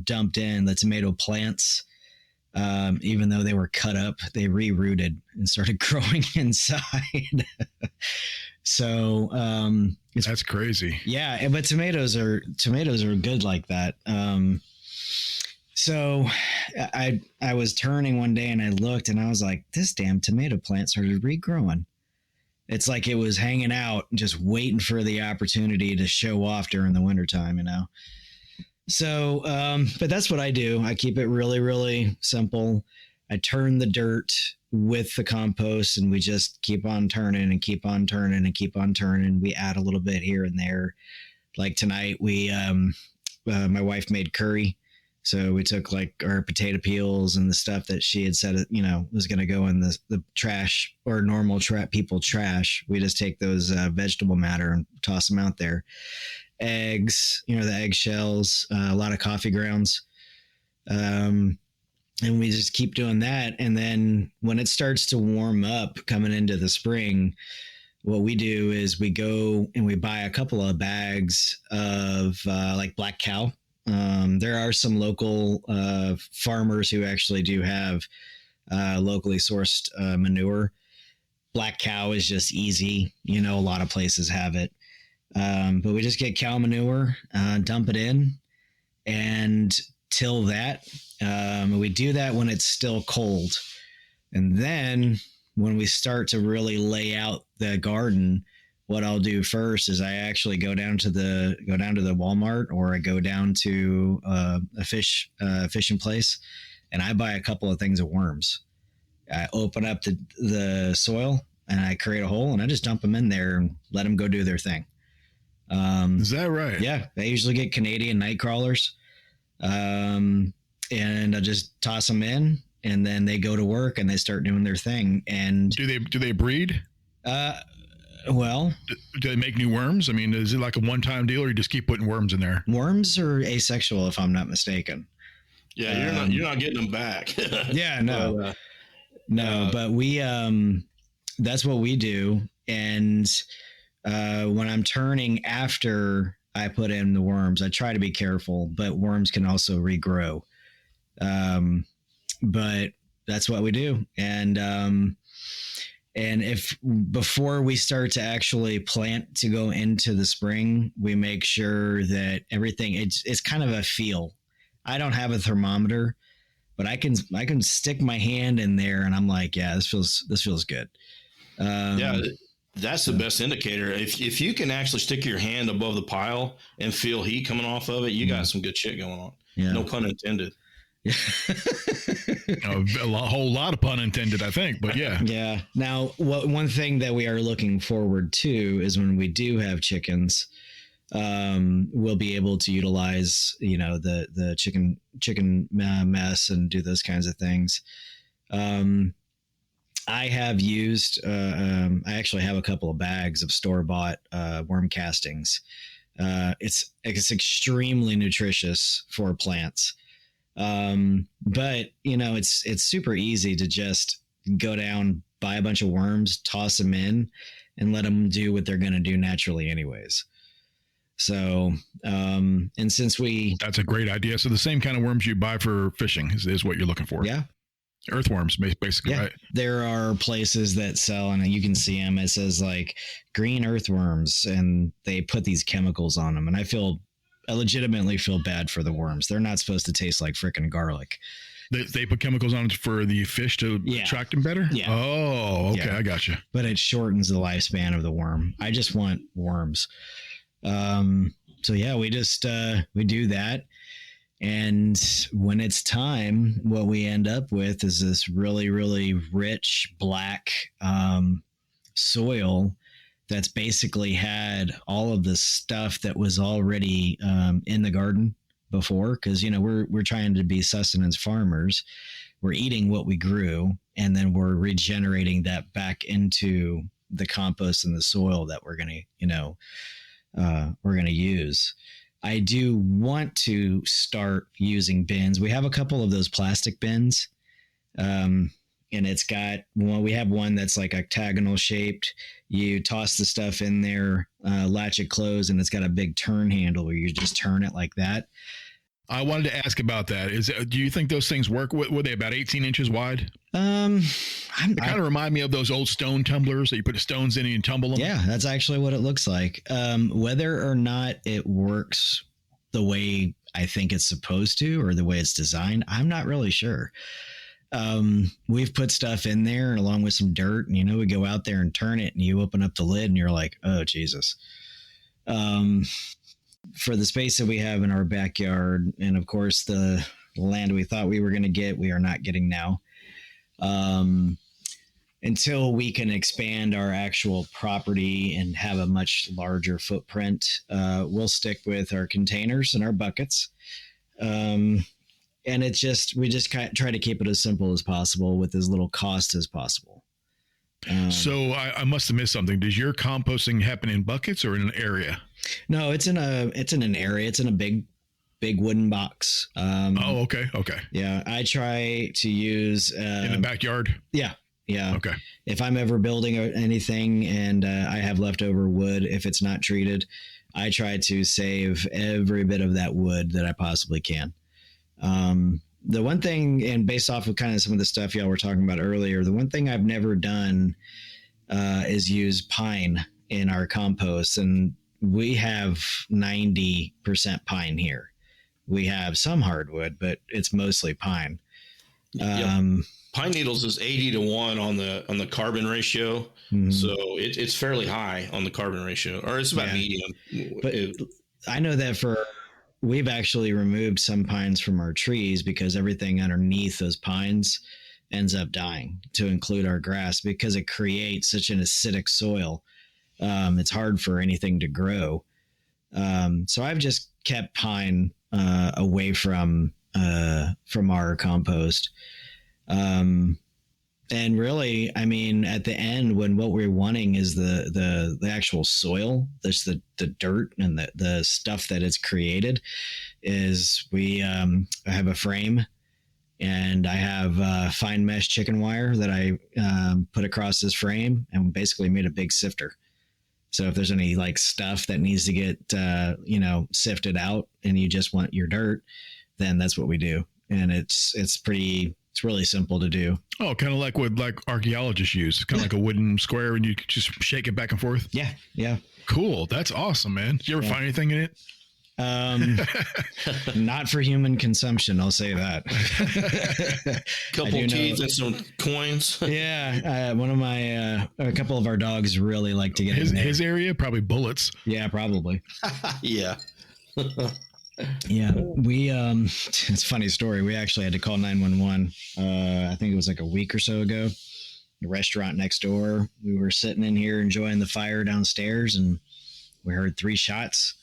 dumped in, the tomato plants, even though they were cut up, they re-rooted and started growing inside. So that's crazy. Yeah, but tomatoes are good like that. So I was turning one day and I looked and I was like, this damn tomato plant started regrowing. It's like it was hanging out and just waiting for the opportunity to show off during the wintertime, So, but that's what I do. I keep it really, really simple. I turn the dirt with the compost and we just keep on turning and keep on turning and keep on turning. We add a little bit here and there. Like tonight, my wife made curry. So we took like our potato peels and the stuff that she had said, was going to go in the trash or normal people trash. We just take those vegetable matter and toss them out there. Eggs, the eggshells, a lot of coffee grounds. And we just keep doing that. And then when it starts to warm up coming into the spring, what we do is we go and we buy a couple of bags of like Black Cow. There are some local farmers who actually do have locally sourced manure. Black Cow is just easy. A lot of places have it. But we just get cow manure, dump it in, and till that. We do that when it's still cold. And then when we start to really lay out the garden, what I'll do first is I actually go down to the Walmart, or I go down to a fishing place, and I buy a couple of things of worms. I open up the soil and I create a hole and I just dump them in there and let them go do their thing. Is that right? Yeah, I usually get Canadian night crawlers, and I just toss them in, and then they go to work and they start doing their thing. And do they breed? Well, do they make new worms? I mean, is it like a one-time deal, or you just keep putting worms in there? Worms are asexual, if I'm not mistaken. Yeah, you're not getting them back. Yeah, no, but we that's what we do. And when I'm turning after I put in the worms, I try to be careful, but worms can also regrow. But that's what we do. And if before we start to actually plant to go into the spring, we make sure that everything, it's kind of a feel. I don't have a thermometer, but I can stick my hand in there and I'm like, yeah, this feels good. Yeah, that's the best indicator. If you can actually stick your hand above the pile and feel heat coming off of it, you got some good shit going on. Yeah. No pun intended. A whole lot of pun intended, I think, but yeah. Yeah. Now, one thing that we are looking forward to is when we do have chickens, we'll be able to utilize, the chicken mess and do those kinds of things. I have used, I actually have a couple of bags of store-bought worm castings. It's extremely nutritious for plants. But it's super easy to just go down, buy a bunch of worms, toss them in, and let them do what they're going to do naturally anyways. So, and since that's a great idea. So the same kind of worms you buy for fishing is what you're looking for. Yeah. Earthworms, basically, yeah, right? There are places that sell, and you can see them. It says like green earthworms, and they put these chemicals on them. And I legitimately feel bad for the worms. They're not supposed to taste like freaking garlic. They put chemicals on it for the fish to attract them better? Yeah. Oh, okay. Yeah. I got you. But it shortens the lifespan of the worm. I just want worms. So yeah, we just, we do that. And when it's time, what we end up with is this really, really rich black, soil that's basically had all of the stuff that was already, in the garden before. Cause we're trying to be sustenance farmers. We're eating what we grew, and then we're regenerating that back into the compost and the soil that we're going to use. I do want to start using bins. We have a couple of those plastic bins. And it's got, we have one that's like octagonal shaped. You toss the stuff in there, latch it closed, and it's got a big turn handle where you just turn it like that. I wanted to ask about that. Do you think those things work? Were they about 18 inches wide? They kind of remind me of those old stone tumblers that you put the stones in and you tumble them. Yeah, that's actually what it looks like. Whether or not it works the way I think it's supposed to, or the way it's designed, I'm not really sure. We've put stuff in there along with some dirt, and we go out there and turn it, and you open up the lid and you're like, oh Jesus. For the space that we have in our backyard, and of course the land we thought we were going to get, we are not getting now. Until we can expand our actual property and have a much larger footprint, we'll stick with our containers and our buckets. And we just try to keep it as simple as possible with as little cost as possible. So I must have missed something. Does your composting happen in buckets or in an area? No, it's in an area. It's in a big wooden box. Okay. Yeah. I try to use, in the backyard. Yeah. Yeah. Okay. If I'm ever building anything and I have leftover wood, if it's not treated, I try to save every bit of that wood that I possibly can. The one thing, and based off of kind of some of the stuff y'all were talking about earlier, the one thing I've never done is use pine in our compost. And we have 90% pine here. We have some hardwood, but it's mostly pine. Pine needles is 80-1 on the carbon ratio. Mm-hmm. So it's fairly high on the carbon ratio, or it's about medium. But I know that we've actually removed some pines from our trees because everything underneath those pines ends up dying, to include our grass, because it creates such an acidic soil. It's hard for anything to grow. So I've just kept pine away from our compost. And really, I mean, at the end, when what we're wanting is the actual soil, that's the dirt and the stuff that it's created, is I have a frame, and I have fine mesh chicken wire that I put across this frame, and basically made a big sifter. So if there's any like stuff that needs to get sifted out, and you just want your dirt, then that's what we do. And it's really simple to do. Oh, kind of like what archaeologists use. It's kind of like a wooden square, and you just shake it back and forth. Yeah. Yeah. Cool. That's awesome, man. Did you ever find anything in it? Not for human consumption, I'll say that. Couple teeth and some coins. Yeah. A couple of our dogs really like to get his area, probably bullets. Yeah, probably. Yeah. Yeah, it's a funny story. We actually had to call 911. I think it was like a week or so ago. The restaurant next door, we were sitting in here enjoying the fire downstairs, and we heard 3 shots.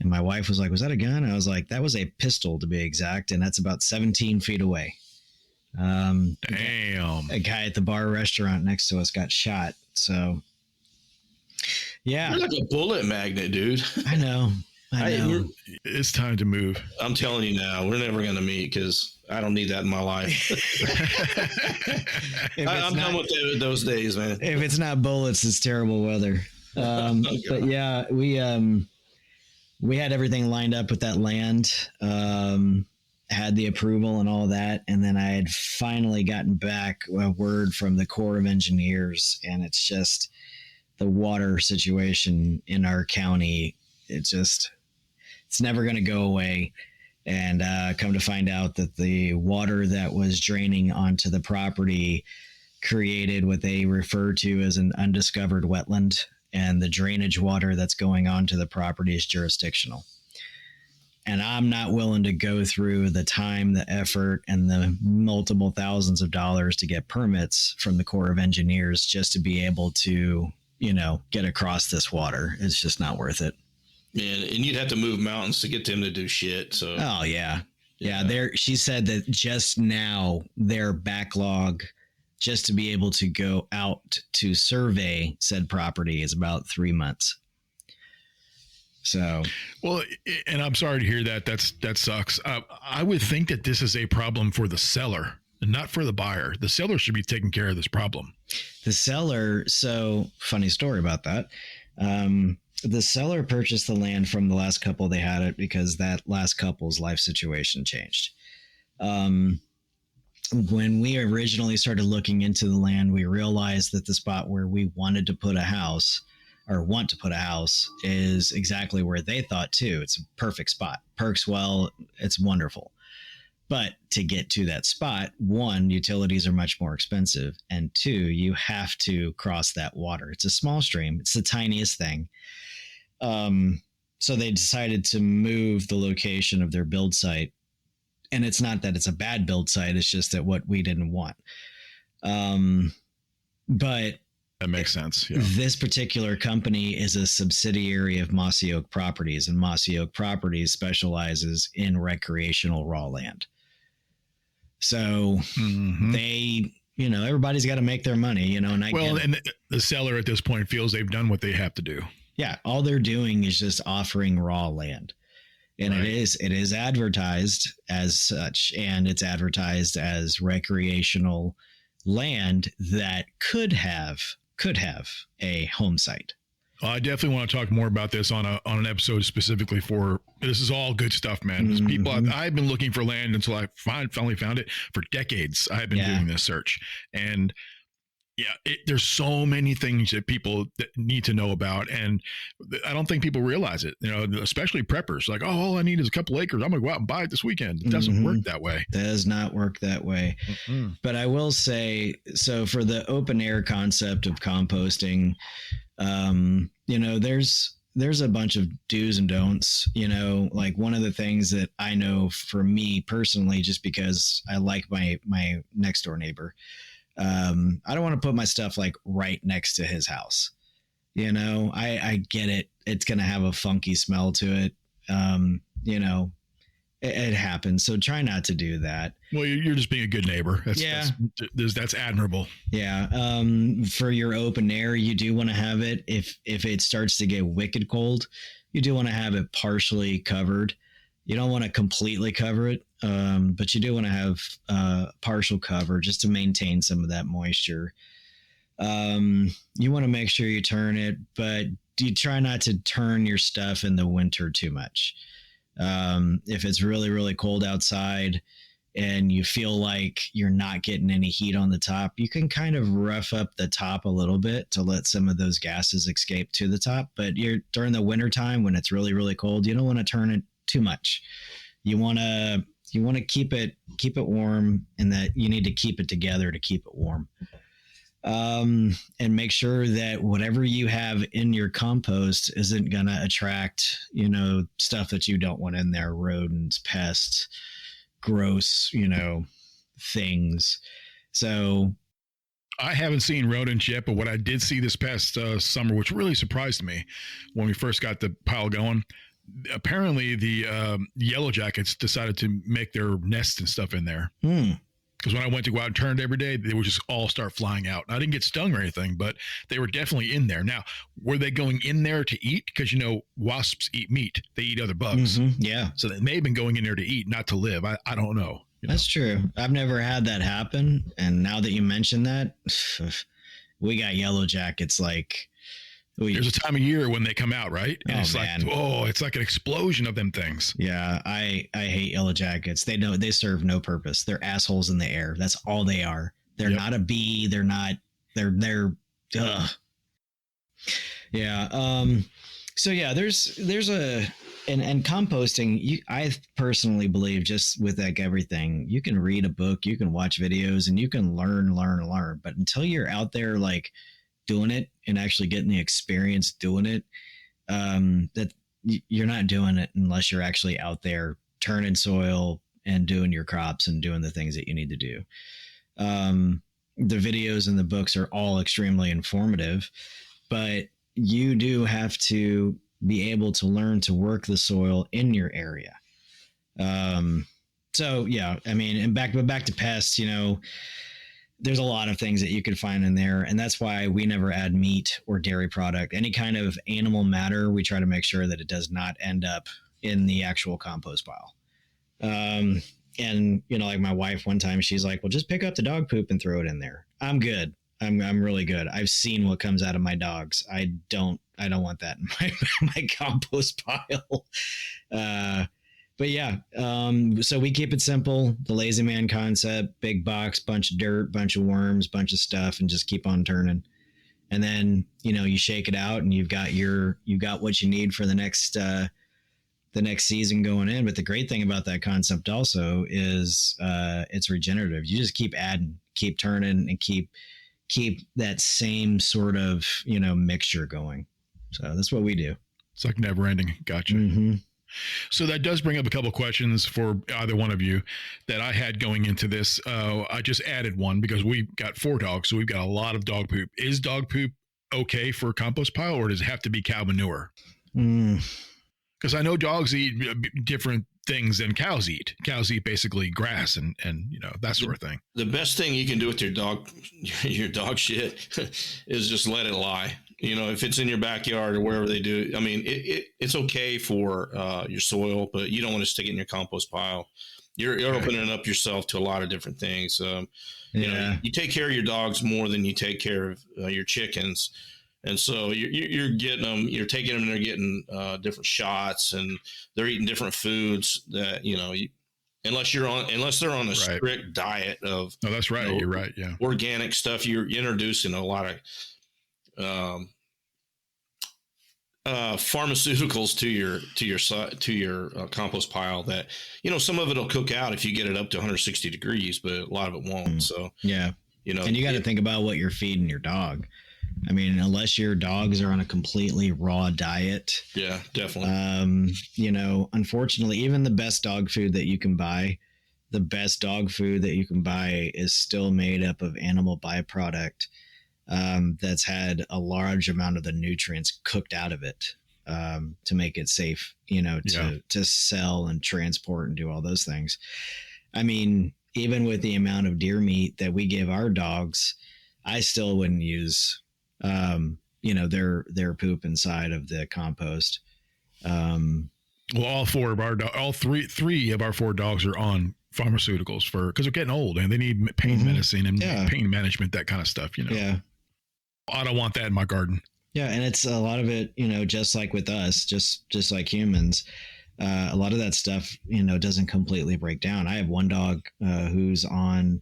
And my wife was like, "Was that a gun?" I was like, "That was a pistol, to be exact. And that's about 17 feet away." Damn. A guy at the bar restaurant next to us got shot. So Yeah. You're like a bullet magnet, dude. I know. It's time to move. I'm telling you now, we're never going to meet because I don't need that in my life. I'm done with those days, man. If it's not bullets, it's terrible weather. But yeah, we had everything lined up with that land, had the approval and all that. And then I had finally gotten back a word from the Corps of Engineers, and it's just the water situation in our county. It's never going to go away. And come to find out that the water that was draining onto the property created what they refer to as an undiscovered wetland. And the drainage water that's going onto the property is jurisdictional. And I'm not willing to go through the time, the effort, and the multiple thousands of dollars to get permits from the Corps of Engineers just to be able to, get across this water. It's just not worth it. Man, and you'd have to move mountains to get them to do shit. So, oh yeah. She said that just now their backlog, just to be able to go out to survey said property, is about 3 months. So, well, and I'm sorry to hear that. That sucks. I would think that this is a problem for the seller and not for the buyer. The seller should be taking care of this problem. The seller. So funny story about that. The seller purchased the land from the last couple they had it because that last couple's life situation changed. When we originally started looking into the land, we realized that the spot where we wanted to put a house is exactly where they thought too. It's a perfect spot. Perks well. It's wonderful. But to get to that spot, one, utilities are much more expensive. And two, you have to cross that water. It's a small stream. It's the tiniest thing. So they decided to move the location of their build site. And it's not that it's a bad build site. It's just that what we didn't want. But that makes sense. Yeah. This particular company is a subsidiary of Mossy Oak Properties, and Mossy Oak Properties specializes in recreational raw land. So they, everybody's got to make their mony, and and the seller at this point feels they've done what they have to do. Yeah. All they're doing is just offering raw land. And right. It is advertised as such, and it's advertised as recreational land that could have a home site. Well, I definitely want to talk more about this on an episode specifically for, this is all good stuff, man. Mm-hmm. People, I've been looking for land until I finally found it. For decades, I've been doing this search, and there's so many things that people that need to know about, and I don't think people realize it. Especially preppers, like, oh, all I need is a couple acres. I'm gonna go out and buy it this weekend. It doesn't work that way. Does not work that way. Mm-hmm. But I will say, so for the open air concept of composting, there's a bunch of do's and don'ts. Like one of the things that I know for me personally, just because I like my next door neighbor. I don't want to put my stuff like right next to his house. I get it. It's going to have a funky smell to it. It happens. So try not to do that. Well, you're just being a good neighbor. That's admirable. Yeah. For your open air, you do want to have it. If it starts to get wicked cold, you do want to have it partially covered. You don't want to completely cover it, but you do want to have partial cover just to maintain some of that moisture. You want to make sure you turn it, but you try not to turn your stuff in the winter too much. If it's really, really cold outside and you feel like you're not getting any heat on the top, you can kind of rough up the top a little bit to let some of those gases escape to the top. But during the winter time when it's really, really cold, you don't want to turn it too much. You want to keep it warm, and that you need to keep it together to keep it warm. And make sure that whatever you have in your compost isn't going to attract, stuff that you don't want in there, rodents, pests, gross, things. So I haven't seen rodents yet, but what I did see this past summer, which really surprised me when we first got the pile going, apparently the yellow jackets decided to make their nests and stuff in there. Because when I went to go out and turn it every day, they would just all start flying out. I didn't get stung or anything, but they were definitely in there. Now, were they going in there to eat? Because, wasps eat meat. They eat other bugs. Mm-hmm. Yeah. So they may have been going in there to eat, not to live. I don't know. That's true. I've never had that happen. And now that you mention that, we got yellow jackets there's a time of year when they come out, right? And it's man. it's like an explosion of them things. Yeah, I hate yellow jackets. They serve no purpose. They're assholes in the air. That's all they are. They're not a bee. They're ugh. Yeah. So yeah, there's and composting, I personally believe, just with everything, you can read a book, you can watch videos, and you can learn. But until you're out there doing it and actually getting the experience doing it, that you're not doing it unless you're actually out there turning soil and doing your crops and doing the things that you need to do. The videos and the books are all extremely informative, but you do have to be able to learn to work the soil in your area. So yeah, I mean, and back to pests, there's a lot of things that you could find in there. And that's why we never add meat or dairy product, any kind of animal matter. We try to make sure that it does not end up in the actual compost pile. And like my wife, one time she's like, well, just pick up the dog poop and throw it in there. I'm good. I'm really good. I've seen what comes out of my dogs. I don't want that in my compost pile. But yeah, so we keep it simple. The lazy man concept: big box, bunch of dirt, bunch of worms, bunch of stuff, and just keep on turning. And then, you shake it out and you've got what you need for the next season going in. But the great thing about that concept also is, it's regenerative. You just keep adding, keep turning, and keep that same sort of, mixture going. So that's what we do. It's like never ending. Gotcha. Mm-hmm. So that does bring up a couple of questions for either one of you that I had going into this. I just added one because we've got 4 dogs, so we've got a lot of dog poop. Is dog poop okay for a compost pile, or does it have to be cow manure? Because I know dogs eat different things than cows eat. Cows eat basically grass and that sort of thing. The best thing you can do with your dog shit is just let it lie. If it's in your backyard or wherever they do, I mean, it's okay for your soil, but you don't want to stick it in your compost pile. You're opening up yourself to a lot of different things. You take care of your dogs more than you take care of your chickens. And so you're getting them, you're taking them and they're getting different shots, and they're eating different foods that, unless they're on a strict diet of, oh, that's right. You're right. Yeah. Organic stuff. You're introducing a lot of, pharmaceuticals to your compost pile that, some of it'll cook out if you get it up to 160 degrees, but a lot of it won't. So, yeah, and you got to think about what you're feeding your dog. I mean, unless your dogs are on a completely raw diet. Yeah, definitely. Unfortunately, even the best dog food that you can buy is still made up of animal byproduct that's had a large amount of the nutrients cooked out of it to make it safe, to sell and transport and do all those things. I mean, even with the amount of deer meat that we give our dogs, I still wouldn't use their poop inside of the compost. Well, all three of our 4 dogs are on pharmaceuticals because they're getting old and they need pain medicine and pain management, that kind of stuff. Yeah, I don't want that in my garden. Yeah, and it's a lot of it, just like with us, just like humans. A lot of that stuff, doesn't completely break down. I have one dog who's on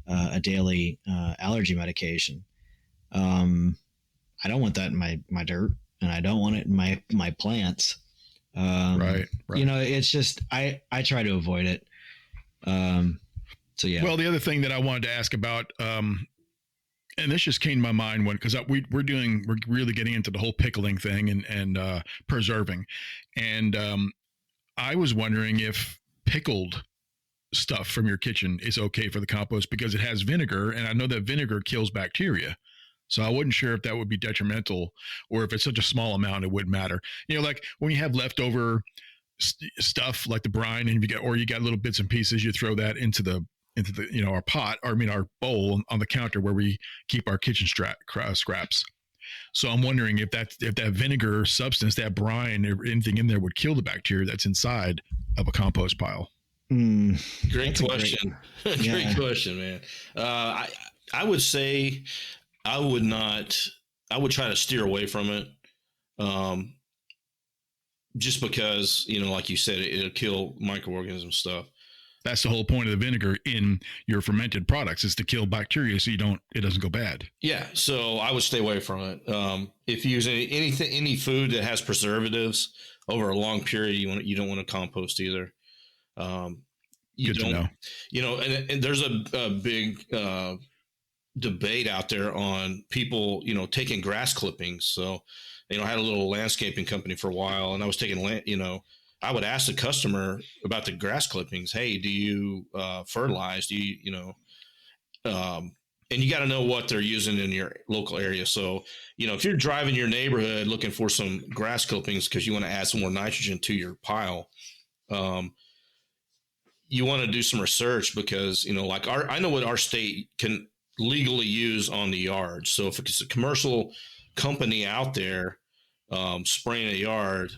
a daily allergy medication. I don't want that in my dirt, and I don't want it in my plants. Right. It's just, I try to avoid it. So yeah. Well, the other thing that I wanted to ask about, and this just came to my mind because we're really getting into the whole pickling thing and preserving. And I was wondering if pickled stuff from your kitchen is okay for the compost because it has vinegar, and I know that vinegar kills bacteria. So I wasn't sure if that would be detrimental, or if it's such a small amount, it wouldn't matter. Like when you have leftover stuff like the brine and you got little bits and pieces, you throw that into the into the, our pot, or our bowl on the counter where we keep our kitchen scraps. So I'm wondering if that vinegar substance, that brine, or anything in there would kill the bacteria that's inside of a compost pile. Great question. Great question, man. I would say I would try to steer away from it. Just because, like you said, it'll kill microorganism stuff. That's the whole point of the vinegar in your fermented products, is to kill bacteria so it doesn't go bad. Yeah. So I would stay away from it. If you use any food that has preservatives over a long period, you don't want to compost either. Good to know. And there's a big debate out there on people, taking grass clippings. So, I had a little landscaping company for a while, and I was taking I would ask the customer about the grass clippings. Hey, do you fertilize? Do you, and you got to know what they're using in your local area. So, if you're driving your neighborhood looking for some grass clippings because you want to add some more nitrogen to your pile, you want to do some research because, I know what our state can legally use on the yard. So if it's a commercial company out there spraying a yard,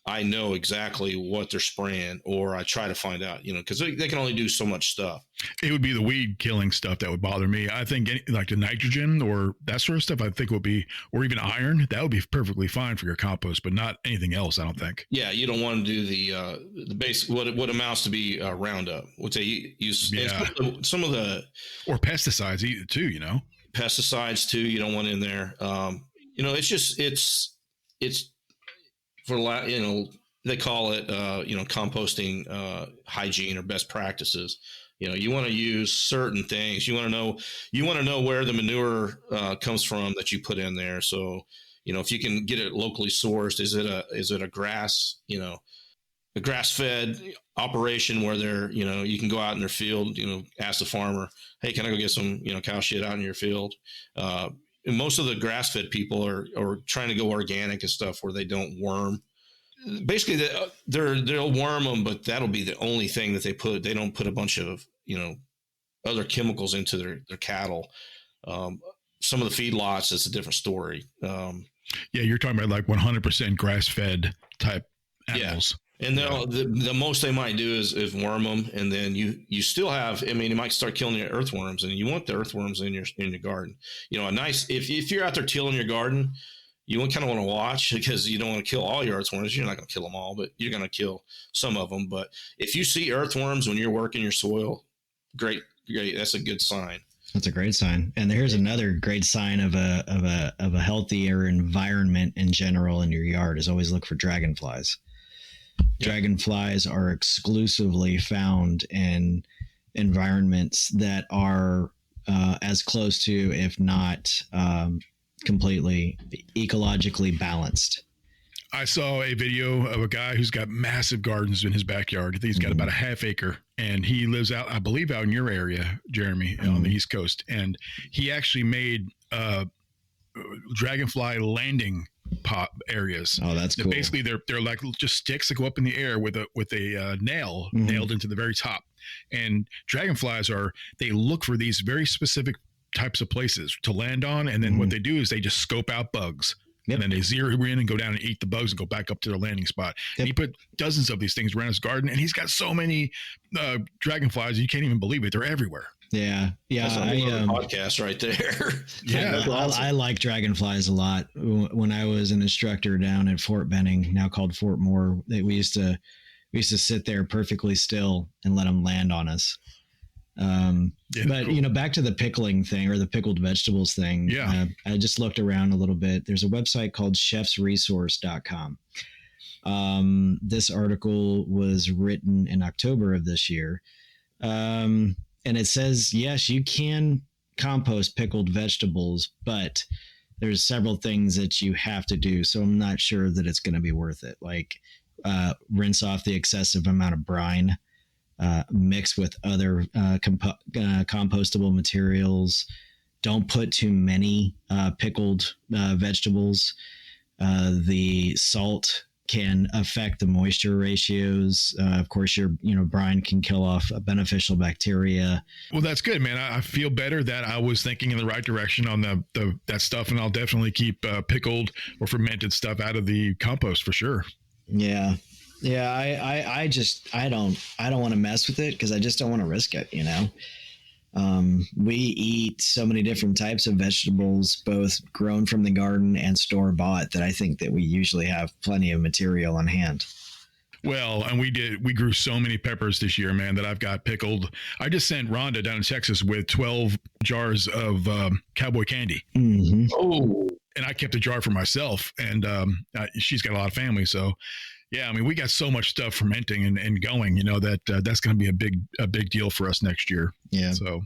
I know exactly what they're spraying, or I try to find out, because they can only do so much stuff. It would be the weed killing stuff that would bother me. I think like the nitrogen or that sort of stuff, I think would be, or even iron, that would be perfectly fine for your compost, but not anything else, I don't think. Yeah, you don't want to do the basic, what amounts to be Roundup, which they use. Yeah. Some of the, or pesticides too, pesticides too. You don't want in there. It's for they call it composting hygiene or best practices. You want to use certain things. You want to know where the manure comes from that you put in there. So if you can get it locally sourced, is it a grass a grass fed operation where they're you can go out in their field, ask the farmer, hey, can I go get some cow shit out in your field? And most of the grass-fed people are trying to go organic and stuff where they don't worm. Basically, they'll worm them, but that'll be the only thing that they put. They don't put a bunch of other chemicals into their cattle. Some of the feedlots, it's a different story. Yeah, you're talking about like 100% grass-fed type animals. Yeah. And the most they might do is worm them, and then you still have. I mean, you might start killing your earthworms, and you want the earthworms in your garden. A nice if you're out there tilling your garden, you kind of want to watch, because you don't want to kill all your earthworms. You're not going to kill them all, but you're going to kill some of them. But if you see earthworms when you're working your soil, great, that's a good sign. That's a great sign. And here's another great sign of a healthier environment in general in your yard is always look for dragonflies. Dragonflies are exclusively found in environments that are as close to, if not completely, ecologically balanced. I saw a video of a guy who's got massive gardens in his backyard. I think he's got about a half acre, and he lives out, I believe, out in your area, Jeremy, on the East Coast. And he actually made dragonfly landing pot areas. Oh, that's cool. Basically, they're like just sticks that go up in the air with a nail nailed into the very top. And dragonflies they look for these very specific types of places to land on, and then what they do is they just scope out bugs. Yep. And then they zero in and go down and eat the bugs and go back up to their landing spot. Yep. And he put dozens of these things around his garden, and he's got so many dragonflies, you can't even believe it. They're everywhere. Yeah. That's a podcast right there. Yeah. I like dragonflies a lot. When I was an instructor down at Fort Benning, now called Fort Moore, we used to sit there perfectly still and let them land on us. But cool. Back to the pickling thing or the pickled vegetables thing. Yeah. I just looked around a little bit. There's a website called chefsresource.com. This article was written in October of this year. And it says, yes, you can compost pickled vegetables, but there's several things that you have to do. So I'm not sure that it's going to be worth it. Like, rinse off the excessive amount of brine, mix with other compostable materials. Don't put too many pickled vegetables. The salt can affect the moisture ratios. Of course, brine can kill off beneficial bacteria. Well, that's good, man. I feel better that I was thinking in the right direction on that stuff, and I'll definitely keep pickled or fermented stuff out of the compost for sure. Yeah. I don't want to mess with it because I just don't want to risk it. We eat so many different types of vegetables, both grown from the garden and store bought, that I think that we usually have plenty of material on hand. Well, and we grew so many peppers this year, man, that I've got pickled. I just sent Rhonda down in Texas with 12 jars of cowboy candy. Mm-hmm. Oh, and I kept a jar for myself, and she's got a lot of family. So yeah, I mean, we got so much stuff fermenting and going, that's going to be a big deal for us next year. Yeah. So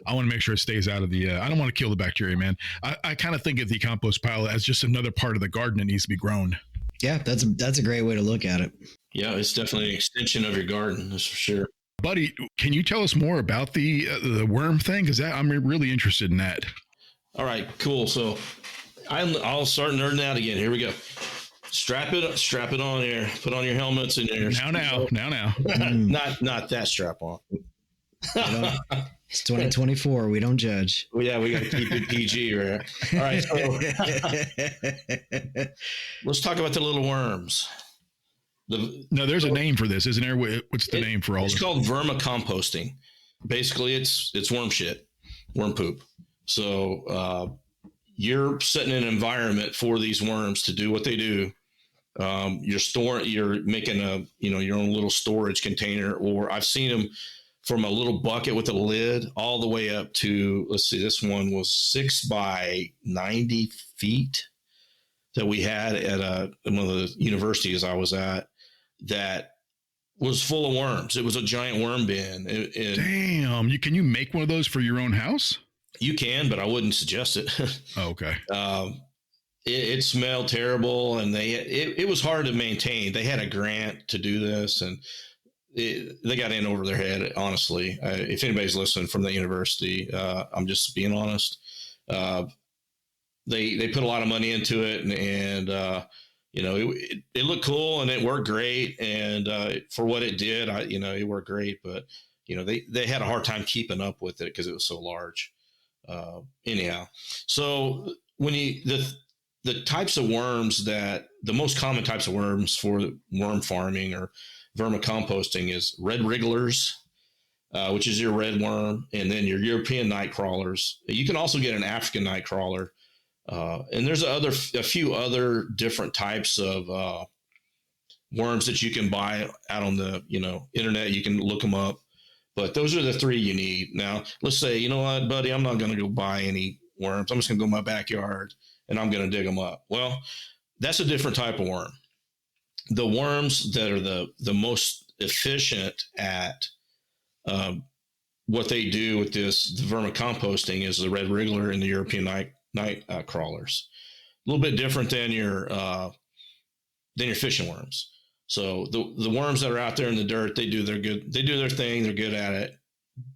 I want to make sure it stays out of the, I don't want to kill the bacteria, man. I kind of think of the compost pile as just another part of the garden that needs to be grown. Yeah, that's a great way to look at it. yeah, it's definitely an extension of your garden, that's for sure. Buddy, can you tell us more about the worm thing? Because I'm really interested in that. All right, cool. So I'll start nerding out again. Here we go. Strap it on there. Put on your helmets and your Now. not that strap on. It's 2024. We don't judge. Well, yeah, we got to keep it PG, right? All right, so let's talk about the little worms. No, there's a name for this, isn't there? What's the name for all this? It's called vermicomposting. Basically, it's worm shit, worm poop. So you're setting an environment for these worms to do what they do. You're making your own little storage container, or I've seen them from a little bucket with a lid all the way up to, let's see, this one was 6 by 90 feet that we had at one of the universities I was at, that was full of worms. It was a giant worm bin. Damn. Can you make one of those for your own house? You can, but I wouldn't suggest it. Oh, okay. It smelled terrible, and it was hard to maintain. They had a grant to do this, and they got in over their head, honestly. If anybody's listening from the university, I'm just being honest. They put a lot of money into it, and it looked cool and it worked great. And for what it did, it worked great. But they had a hard time keeping up with it because it was so large. Anyhow, so when the types of worms the most common types of worms for worm farming or vermicomposting is red wrigglers, which is your red worm, and then your European night crawlers. You can also get an African night crawler, and there's a few other different types of worms that you can buy out on the internet. You can look them up, but those are the three you need. Now, let's say, you know what, buddy, I'm not going to go buy any worms. I'm just going to go in my backyard and I'm going to dig them up. Well, that's a different type of worm. The worms that are the most efficient at what they do with the vermicomposting is the red wriggler and the European night crawlers. A little bit different than your fishing worms. So the worms that are out there in the dirt, they do their thing. They're good at it.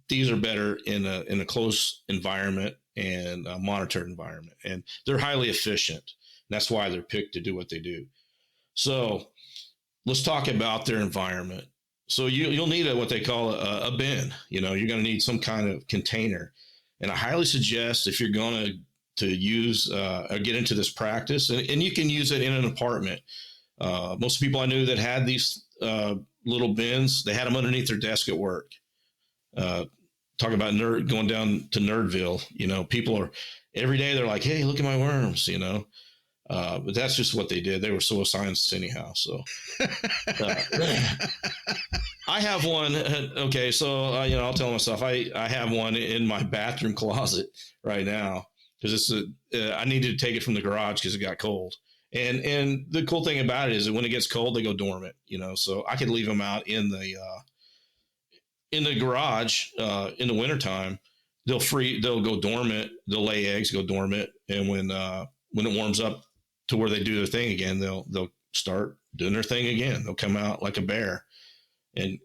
These are better in a close environment and a monitored environment, and they're highly efficient. And that's why they're picked to do what they do. So let's talk about their environment. So you'll need what they call a bin. You're going to need some kind of container. And I highly suggest, if you're going to use or get into this practice, and you can use it in an apartment. Most people I knew that had these little bins, they had them underneath their desk at work. Talking about going down to Nerdville, people are every day. They're like, "Hey, look at my worms," but that's just what they did. They were so science anyhow. So I have one. Okay. So, I'll tell myself I have one in my bathroom closet right now because I needed to take it from the garage because it got cold. And the cool thing about it is that when it gets cold, they go dormant, so I could leave them out in the garage, in the wintertime. They'll go dormant. They'll lay eggs, go dormant. And when it warms up to where they do their thing again, they'll start doing their thing again. They'll come out like a bear and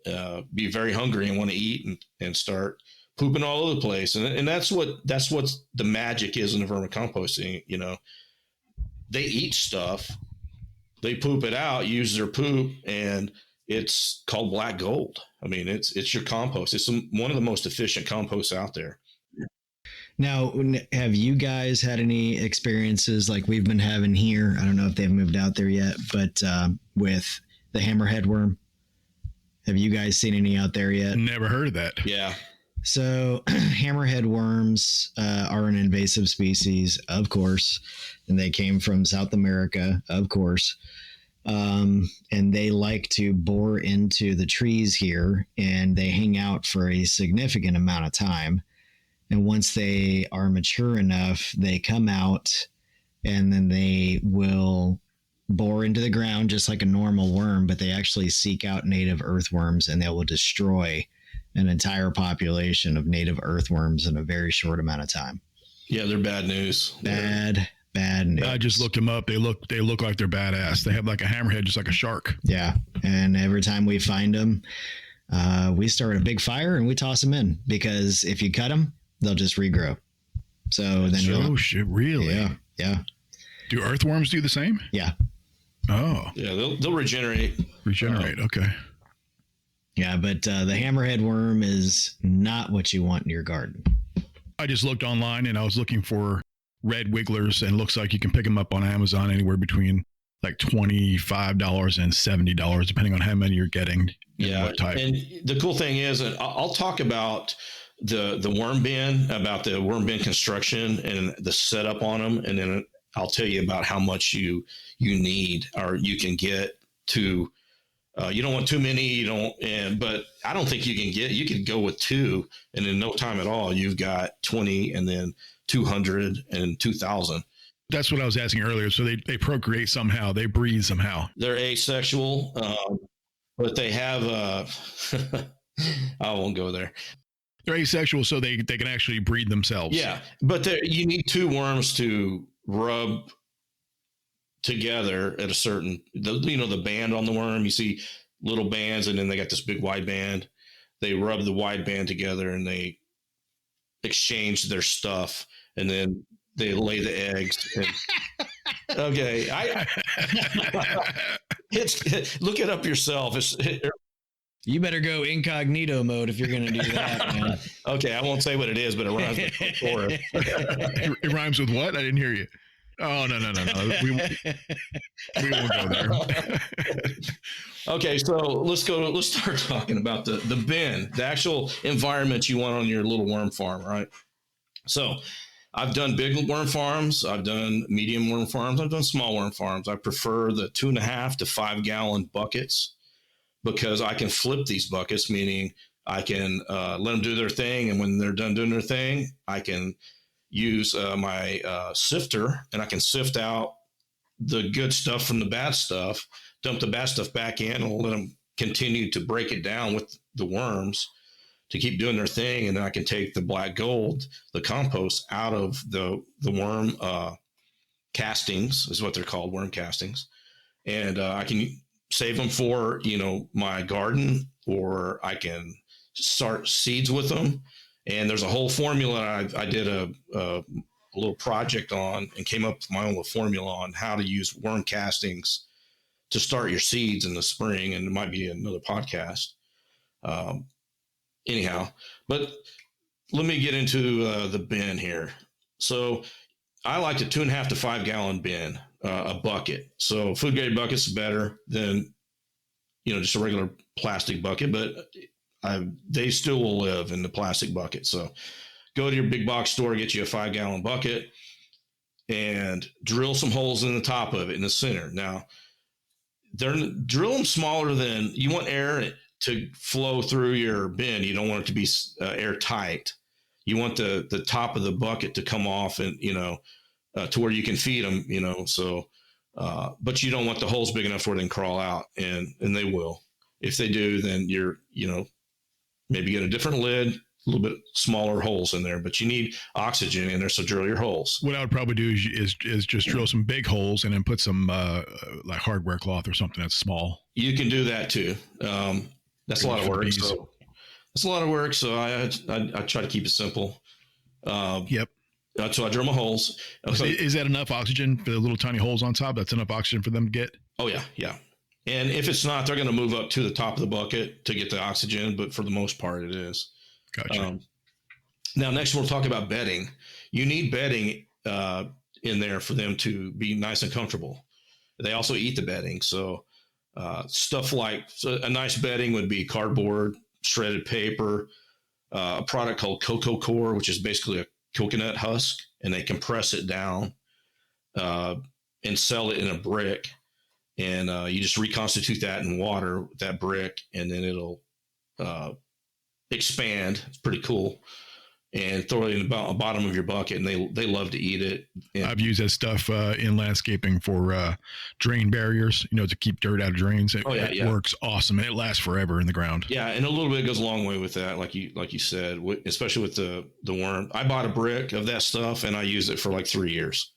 be very hungry and want to eat and start pooping all over the place. And that's what the magic is in the vermicomposting. They eat stuff they poop it out, use their poop, and it's called black gold. I mean, it's your compost. It's one of the most efficient composts out there. Now, have you guys had any experiences like we've been having here? I don't know if they've moved out there yet, but with the hammerhead worm, have you guys seen any out there yet? Never heard of that. Yeah. So hammerhead worms are an invasive species, of course, and they came from South America, of course. And they like to bore into the trees here, and they hang out for a significant amount of time. And once they are mature enough, they come out, and then they will bore into the ground just like a normal worm, but they actually seek out native earthworms, and they will destroy an entire population of native earthworms in a very short amount of time. Yeah, they're bad news. Bad news. I just looked them up. They look like they're badass. They have like a hammerhead, just like a shark. Yeah. And every time we find them, we start a big fire and we toss them in, because if you cut them, they'll just regrow. So then oh shit, really? Yeah. Do earthworms do the same? Yeah. Oh. Yeah, they'll regenerate. Okay. Yeah, but the hammerhead worm is not what you want in your garden. I just looked online and I was looking for red wigglers, and it looks like you can pick them up on Amazon anywhere between like $25 and $70, depending on how many you're getting. Yeah. What type. And the cool thing is, and I'll talk about the worm bin, about the worm bin construction and the setup on them. And then I'll tell you about how much you need, or you can get to. You don't want too many, but I don't think you could go with 2, and in no time at all, you've got 20 and then 200 and 2,000. That's what I was asking earlier. So they procreate somehow, they breed somehow. They're asexual, but they have, I won't go there. They're asexual, so they can actually breed themselves. Yeah. But you need 2 worms to rub together at a certain, the band on the worm. You see little bands, and then they got this big wide band. They rub the wide band together and they exchange their stuff, and then they lay the eggs. And, okay, look it up yourself. You better go incognito mode if you're going to do that, man. Okay, I won't say what it is, but it rhymes with chorus. It rhymes with what? I didn't hear you. Oh, no. We won't go there. Okay, so let's start talking about the bin, the actual environment you want on your little worm farm, right? So I've done big worm farms. I've done medium worm farms. I've done small worm farms. I prefer the 2.5 to 5 gallon buckets, because I can flip these buckets, meaning I can let them do their thing. And when they're done doing their thing, I can use my sifter, and I can sift out the good stuff from the bad stuff, dump the bad stuff back in, and let them continue to break it down with the worms to keep doing their thing. And then I can take the black gold, the compost, out of the worm castings, is what they're called, worm castings. And I can save them for, my garden, or I can start seeds with them. And there's a whole formula I did a little project on, and came up with my own little formula on how to use worm castings to start your seeds in the spring. And it might be another podcast. Anyhow, but let me get into the bin here. So I like a 2.5 to 5 gallon bin, a bucket. So food grade buckets is better than, just a regular plastic bucket, but they still will live in the plastic bucket. So go to your big box store, get you a 5 gallon bucket, and drill some holes in the top of it, in the center. Now, drill them smaller than you want air to flow through your bin. You don't want it to be airtight. You want the top of the bucket to come off, and to where you can feed them. So, but you don't want the holes big enough where they can crawl out, and they will. If they do, then you're maybe get a different lid, a little bit smaller holes in there, but you need oxygen in there, so drill your holes. What I would probably do is just drill some big holes and then put some like hardware cloth or something that's small. You can do that too. That's a lot of work. So it's a lot of work. So I try to keep it simple. Yep. So I drill my holes. Okay. Is that enough oxygen for the little tiny holes on top? That's enough oxygen for them to get? Oh yeah, yeah. And if it's not, they're going to move up to the top of the bucket to get the oxygen. But for the most part, it is. Gotcha. Now, next we'll talk about bedding. You need bedding in there for them to be nice and comfortable. They also eat the bedding. So stuff like a nice bedding would be cardboard, shredded paper, a product called Cocoa Core, which is basically a coconut husk, and they compress it down and sell it in a brick. And you just reconstitute that in water, that brick, and then it'll expand. It's pretty cool. And throw it in the bottom of your bucket, and they love to eat it. And I've used that stuff in landscaping for drain barriers, to keep dirt out of drains. It works awesome, and it lasts forever in the ground. Yeah, and a little bit goes a long way with that, like you said, especially with the worm. I bought a brick of that stuff, and I used it for like 3 years,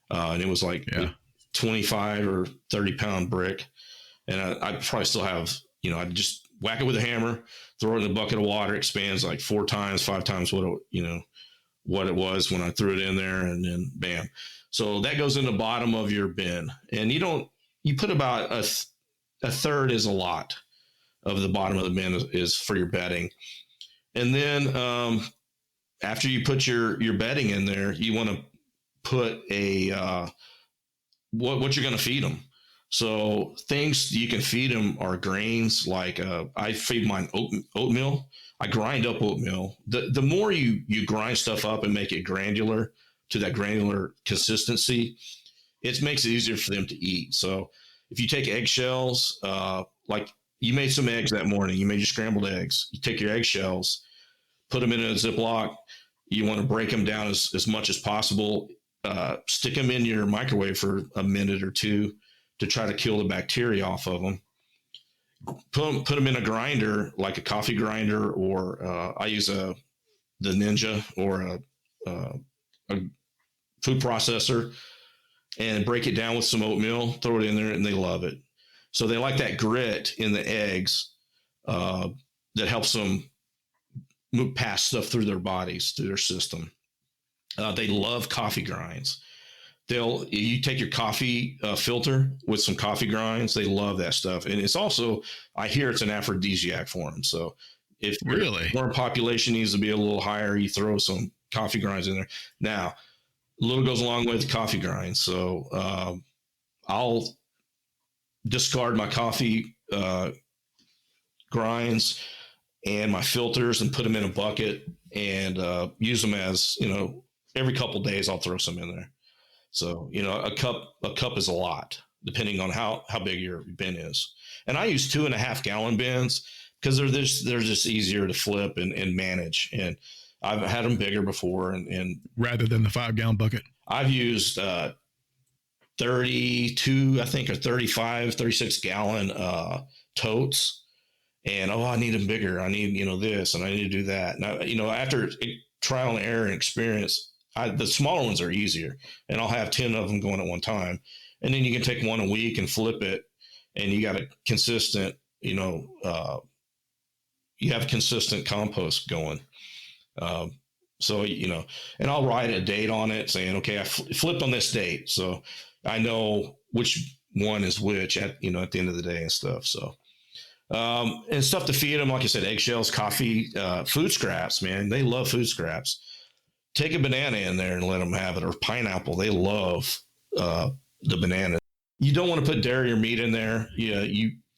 and it was like 25 or 30 pound brick, and I probably still have. I just whack it with a hammer, throw it in a bucket of water, expands like 4 times, 5 times what it was when I threw it in there, and then bam. So that goes in the bottom of your bin, and you put about a third is a lot of the bottom of the bin is for your bedding. And then after you put your bedding in there, you want to put what you're going to feed them. So things you can feed them are grains. Like I feed mine oatmeal. I grind up oatmeal. The more you grind stuff up and make it granular to that granular consistency, it makes it easier for them to eat. So if you take eggshells, like you made some eggs that morning, you made your scrambled eggs. You take your eggshells, put them in a Ziploc. You want to break them down as much as possible. Stick them in your microwave for a minute or two to try to kill the bacteria off of them. Put them in a grinder, like a coffee grinder, or I use the Ninja or a food processor, and break it down with some oatmeal, throw it in there, and they love it. So they like that grit in the eggs that helps them pass stuff through their bodies, through their system. They love coffee grinds. You take your coffee filter with some coffee grinds. They love that stuff. And it's also, I hear it's an aphrodisiac for them. So if really worm population needs to be a little higher, you throw some coffee grinds in there. Now, a little goes a long way with coffee grinds. So I'll discard my coffee grinds and my filters and put them in a bucket and use them as, every couple of days I'll throw some in there. So, a cup is a lot, depending on how big your bin is. And I use 2.5 gallon bins because they're just easier to flip and manage. And I've had them bigger before. And rather than the 5 gallon bucket, I've used 32, I think, or 35, 36 gallon totes. And, I need them bigger. I need, this, and I need to do that. Now, after trial and error and experience, the smaller ones are easier, and I'll have 10 of them going at one time. And then you can take one a week and flip it, and you got a consistent, you have consistent compost going. So, and I'll write a date on it saying, okay, I flipped on this date. So I know which one is which at the end of the day and stuff. So, and stuff to feed them, like I said, eggshells, coffee, food scraps, man. They love food scraps. Take a banana in there and let them have it, or pineapple. They love the banana. You don't want to put dairy or meat in there.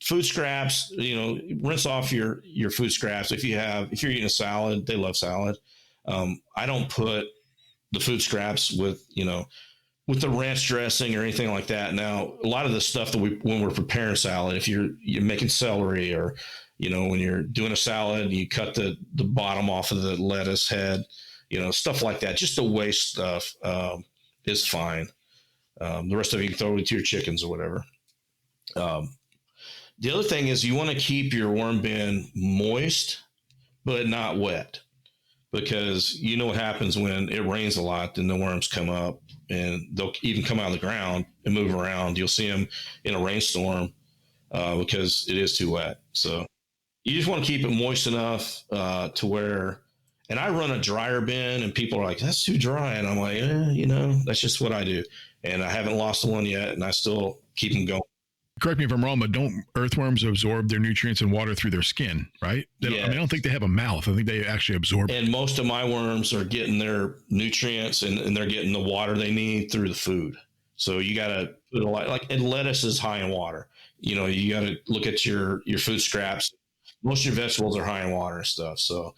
Food scraps, rinse off your food scraps. If you're eating a salad, they love salad. I don't put the food scraps with the ranch dressing or anything like that. Now, a lot of the stuff that when we're preparing salad, if you're making celery, or when you're doing a salad, you cut the bottom off of the lettuce head. Stuff like that. Just the waste stuff is fine. The rest of it you can throw it to your chickens or whatever. The other thing is you want to keep your worm bin moist, but not wet, because you know what happens when it rains a lot, then the worms come up, and they'll even come out of the ground and move around. You'll see them in a rainstorm because it is too wet. So you just want to keep it moist enough to where. And I run a dryer bin, and people are like, that's too dry. And I'm like, that's just what I do. And I haven't lost one yet, and I still keep them going. correct me if I'm wrong, but don't earthworms absorb their nutrients and water through their skin, right? Yeah. I don't think they have a mouth. I think they actually absorb. And most of my worms are getting their nutrients and they're getting the water they need through the food. So you got to put a lot, like, and lettuce is high in water. You know, you got to look at your food scraps. Most of your vegetables are high in water and stuff. So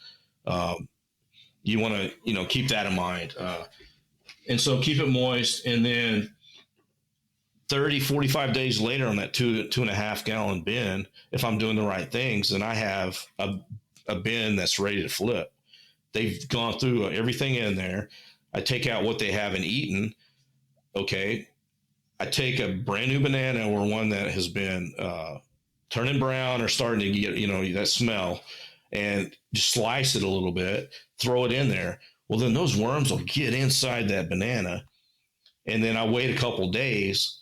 you want to, you know, keep that in mind. And so keep it moist. And then 30, 45 days later on that 2.5 gallon bin, if I'm doing the right things, then I have a bin that's ready to flip. They've gone through everything in there. I take out what they haven't eaten. Okay. I take a brand new banana or one that has been turning brown or starting to get, you know, that smell, and just slice it a little bit, throw it in there. Well, then those worms will get inside that banana. And then I wait a couple days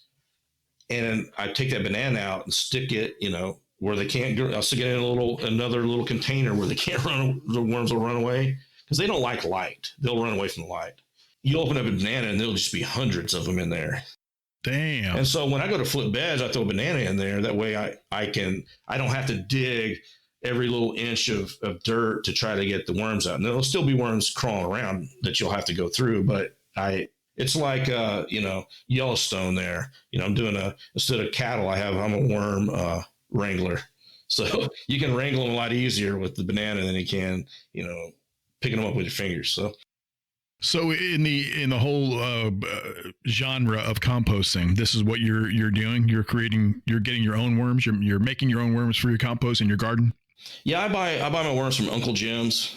and I take that banana out and stick it, you know, where they can't go. I'll stick it in another little container where they can't run. The worms will run away because they don't like light. They'll run away from the light. You open up a banana and there'll just be hundreds of them in there. Damn. And so when I go to flip beds, I throw a banana in there. That way I don't have to dig every little inch of dirt to try to get the worms out. And there'll still be worms crawling around that you'll have to go through. But it's like, you know, Yellowstone there. You know, instead of cattle, I'm a worm wrangler. So you can wrangle them a lot easier with the banana than you can, you know, picking them up with your fingers. So in the whole genre of composting, this is what you're doing. You're getting your own worms. You're making your own worms for your compost in your garden. Yeah, I buy my worms from Uncle Jim's.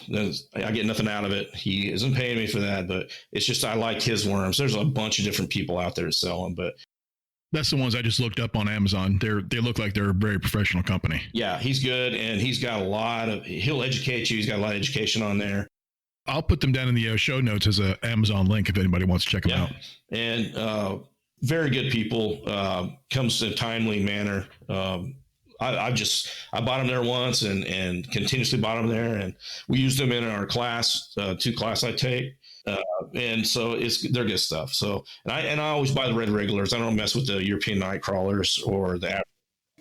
I get nothing out of it. He isn't paying me for that, but it's just I like his worms. There's a bunch of different people out there that sell them, but that's the ones I just looked up on Amazon. They look like they're a very professional company. Yeah, he's good, and he's got he'll educate you. He's got a lot of education on there. I'll put them down in the show notes as an Amazon link if anybody wants to check them out. And very good people. Comes in a timely manner. I bought them there once and continuously bought them there, and we used them in our class, 2 class I take. And so they're good stuff. So, and I always buy the red regulars. I don't mess with the European night crawlers or the.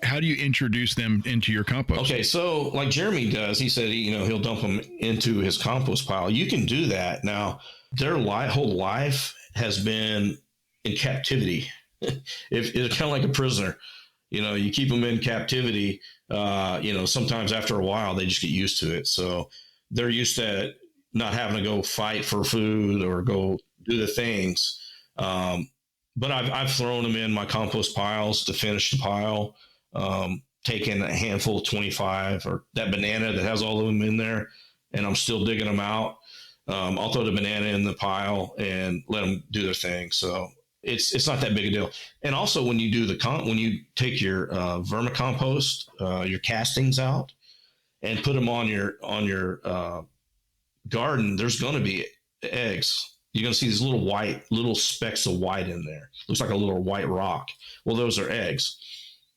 How do you introduce them into your compost? Okay, so like Jeremy does, he said, he'll dump them into his compost pile. You can do that. Now, their whole life has been in captivity. If it's kind of like a prisoner, you keep them in captivity. Sometimes after a while they just get used to it. So they're used to not having to go fight for food or go do the things. But I've thrown them in my compost piles to finish the pile. Taking a handful of 25 or that banana that has all of them in there, and I'm still digging them out. I'll throw the banana in the pile and let them do their thing. So it's not that big a deal. And also when you do when you take your vermicompost, your castings out and put them on your garden, there's going to be eggs. You're going to see these little specks of white in there. Looks like a little white rock. Well, those are eggs.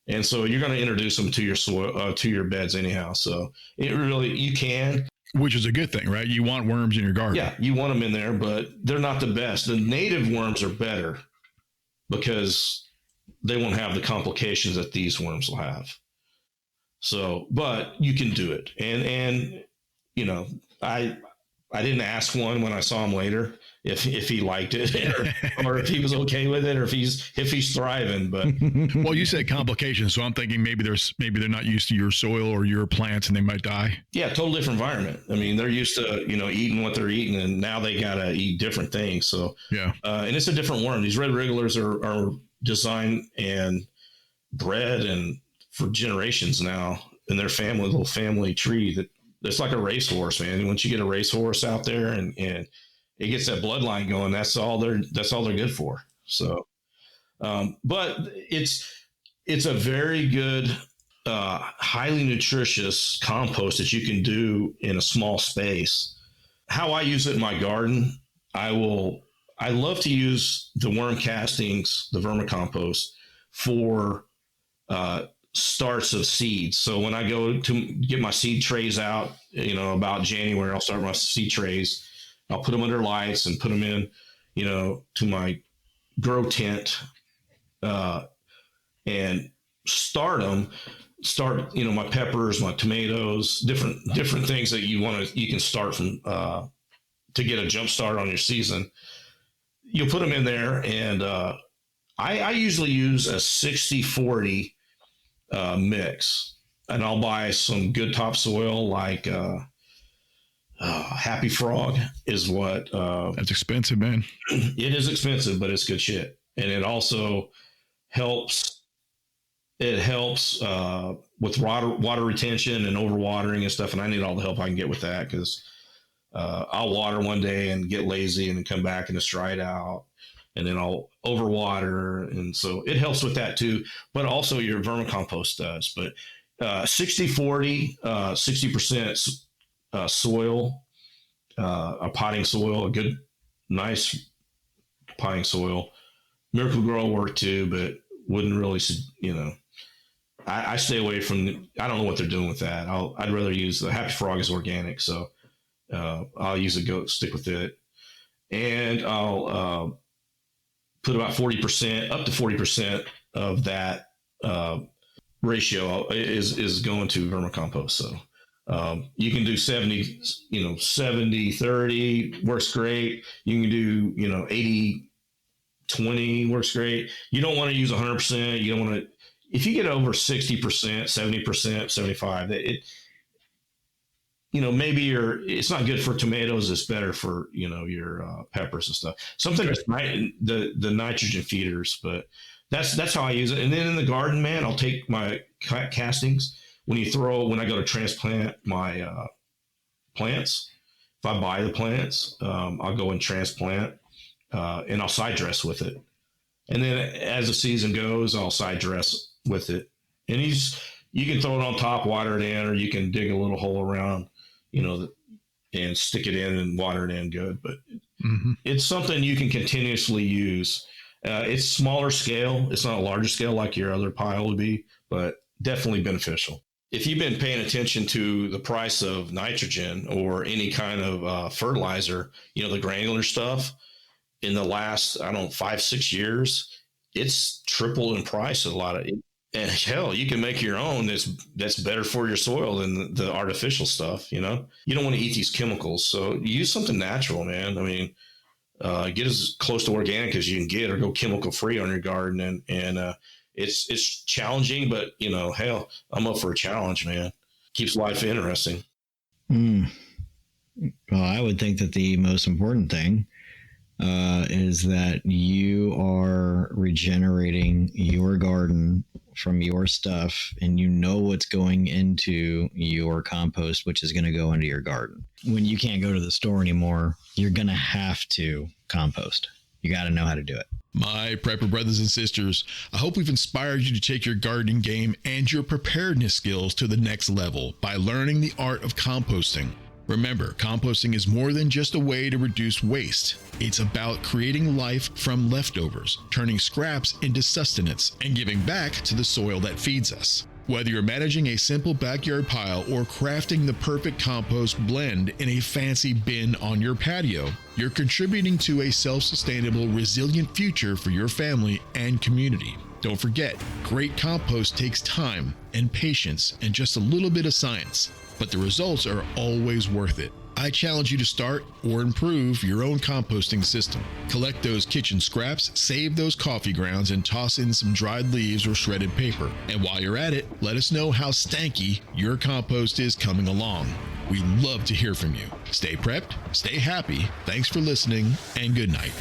And so you're going to introduce them to your soil, to your beds anyhow. So you can. Which is a good thing, right? You want worms in your garden. Yeah, you want them in there, but they're not the best. The native worms are better because they won't have the complications that these worms will have. So, but you can do it. And I didn't ask one when I saw him later if he liked it or if he was okay with it or if he's thriving. But well, you said complications, so I'm thinking maybe they're not used to your soil or your plants and they might die. Yeah, total different environment. I mean, they're used to eating what they're eating, and now they gotta eat different things. So yeah, and it's a different worm. These red regulars are designed and bred and for generations now in their little family tree that. It's like a racehorse, man. Once you get a racehorse out there and it gets that bloodline going, that's all they're good for. So, but it's a very good, highly nutritious compost that you can do in a small space. How I use it in my garden, I love to use the worm castings, the vermicompost for, starts of seeds. So when I go to get my seed trays out, about January, I'll start my seed trays. I'll put them under lights and put them in, to my grow tent. And start my peppers, my tomatoes, different things that you can start from to get a jump start on your season. You'll put them in there, and I usually use a 60-40 mix, and I'll buy some good topsoil like Happy Frog is what. That's expensive, man. It is expensive, but it's good shit, and it also helps. It helps with water retention and overwatering and stuff, and I need all the help I can get with that because I'll water one day and get lazy and then come back and it's dried out, and then I'll overwater, and so it helps with that too. But also your vermicompost does. But 60-40, 60% soil, a potting soil, a good, nice potting soil. Miracle Grow will work too, but wouldn't really, I stay away from. I don't know what they're doing with that. I'd rather use the Happy Frog is organic, so I'll use stick with it, and I'll put about 40%, up to 40% of that ratio is going to vermicompost. So you can do 70-30 works great. You can do 80-20 works great. You don't want to use 100%. You don't want to. If you get over 60%, 70%, 75%, maybe it's not good for tomatoes. It's better for, your peppers and stuff. Sometimes the nitrogen feeders, but that's how I use it. And then in the garden, man, I'll take my castings when I go to transplant my plants. If I buy the plants, I'll go and transplant and I'll side dress with it. And then as the season goes, I'll side dress with it. And you can throw it on top, water it in, or you can dig a little hole around, and stick it in and water it in good. But it's something you can continuously use. It's smaller scale. It's not a larger scale like your other pile would be, but definitely beneficial. If you've been paying attention to the price of nitrogen or any kind of fertilizer, the granular stuff, in the last, 5-6 years, it's tripled in price a lot of it. And hell, you can make your own that's better for your soil than the artificial stuff. You don't want to eat these chemicals, so use something natural, man. I mean, get as close to organic as you can get, or go chemical free on your garden. And it's challenging, but hell, I'm up for a challenge, man. Keeps life interesting. Well, I would think that the most important thing is that you are regenerating your garden from your stuff, and what's going into your compost, which is going to go into your garden. When you can't go to the store anymore, you're going to have to compost. You got to know how to do it. My prepper brothers and sisters, I hope we've inspired you to take your gardening game and your preparedness skills to the next level by learning the art of composting. Remember, composting is more than just a way to reduce waste. It's about creating life from leftovers, turning scraps into sustenance, and giving back to the soil that feeds us. Whether you're managing a simple backyard pile or crafting the perfect compost blend in a fancy bin on your patio, you're contributing to a self-sustainable, resilient future for your family and community. Don't forget, great compost takes time and patience and just a little bit of science, but the results are always worth it. I challenge you to start or improve your own composting system. Collect those kitchen scraps, save those coffee grounds, and toss in some dried leaves or shredded paper. And while you're at it, let us know how stanky your compost is coming along. We'd love to hear from you. Stay prepped, stay happy. Thanks for listening, and good night.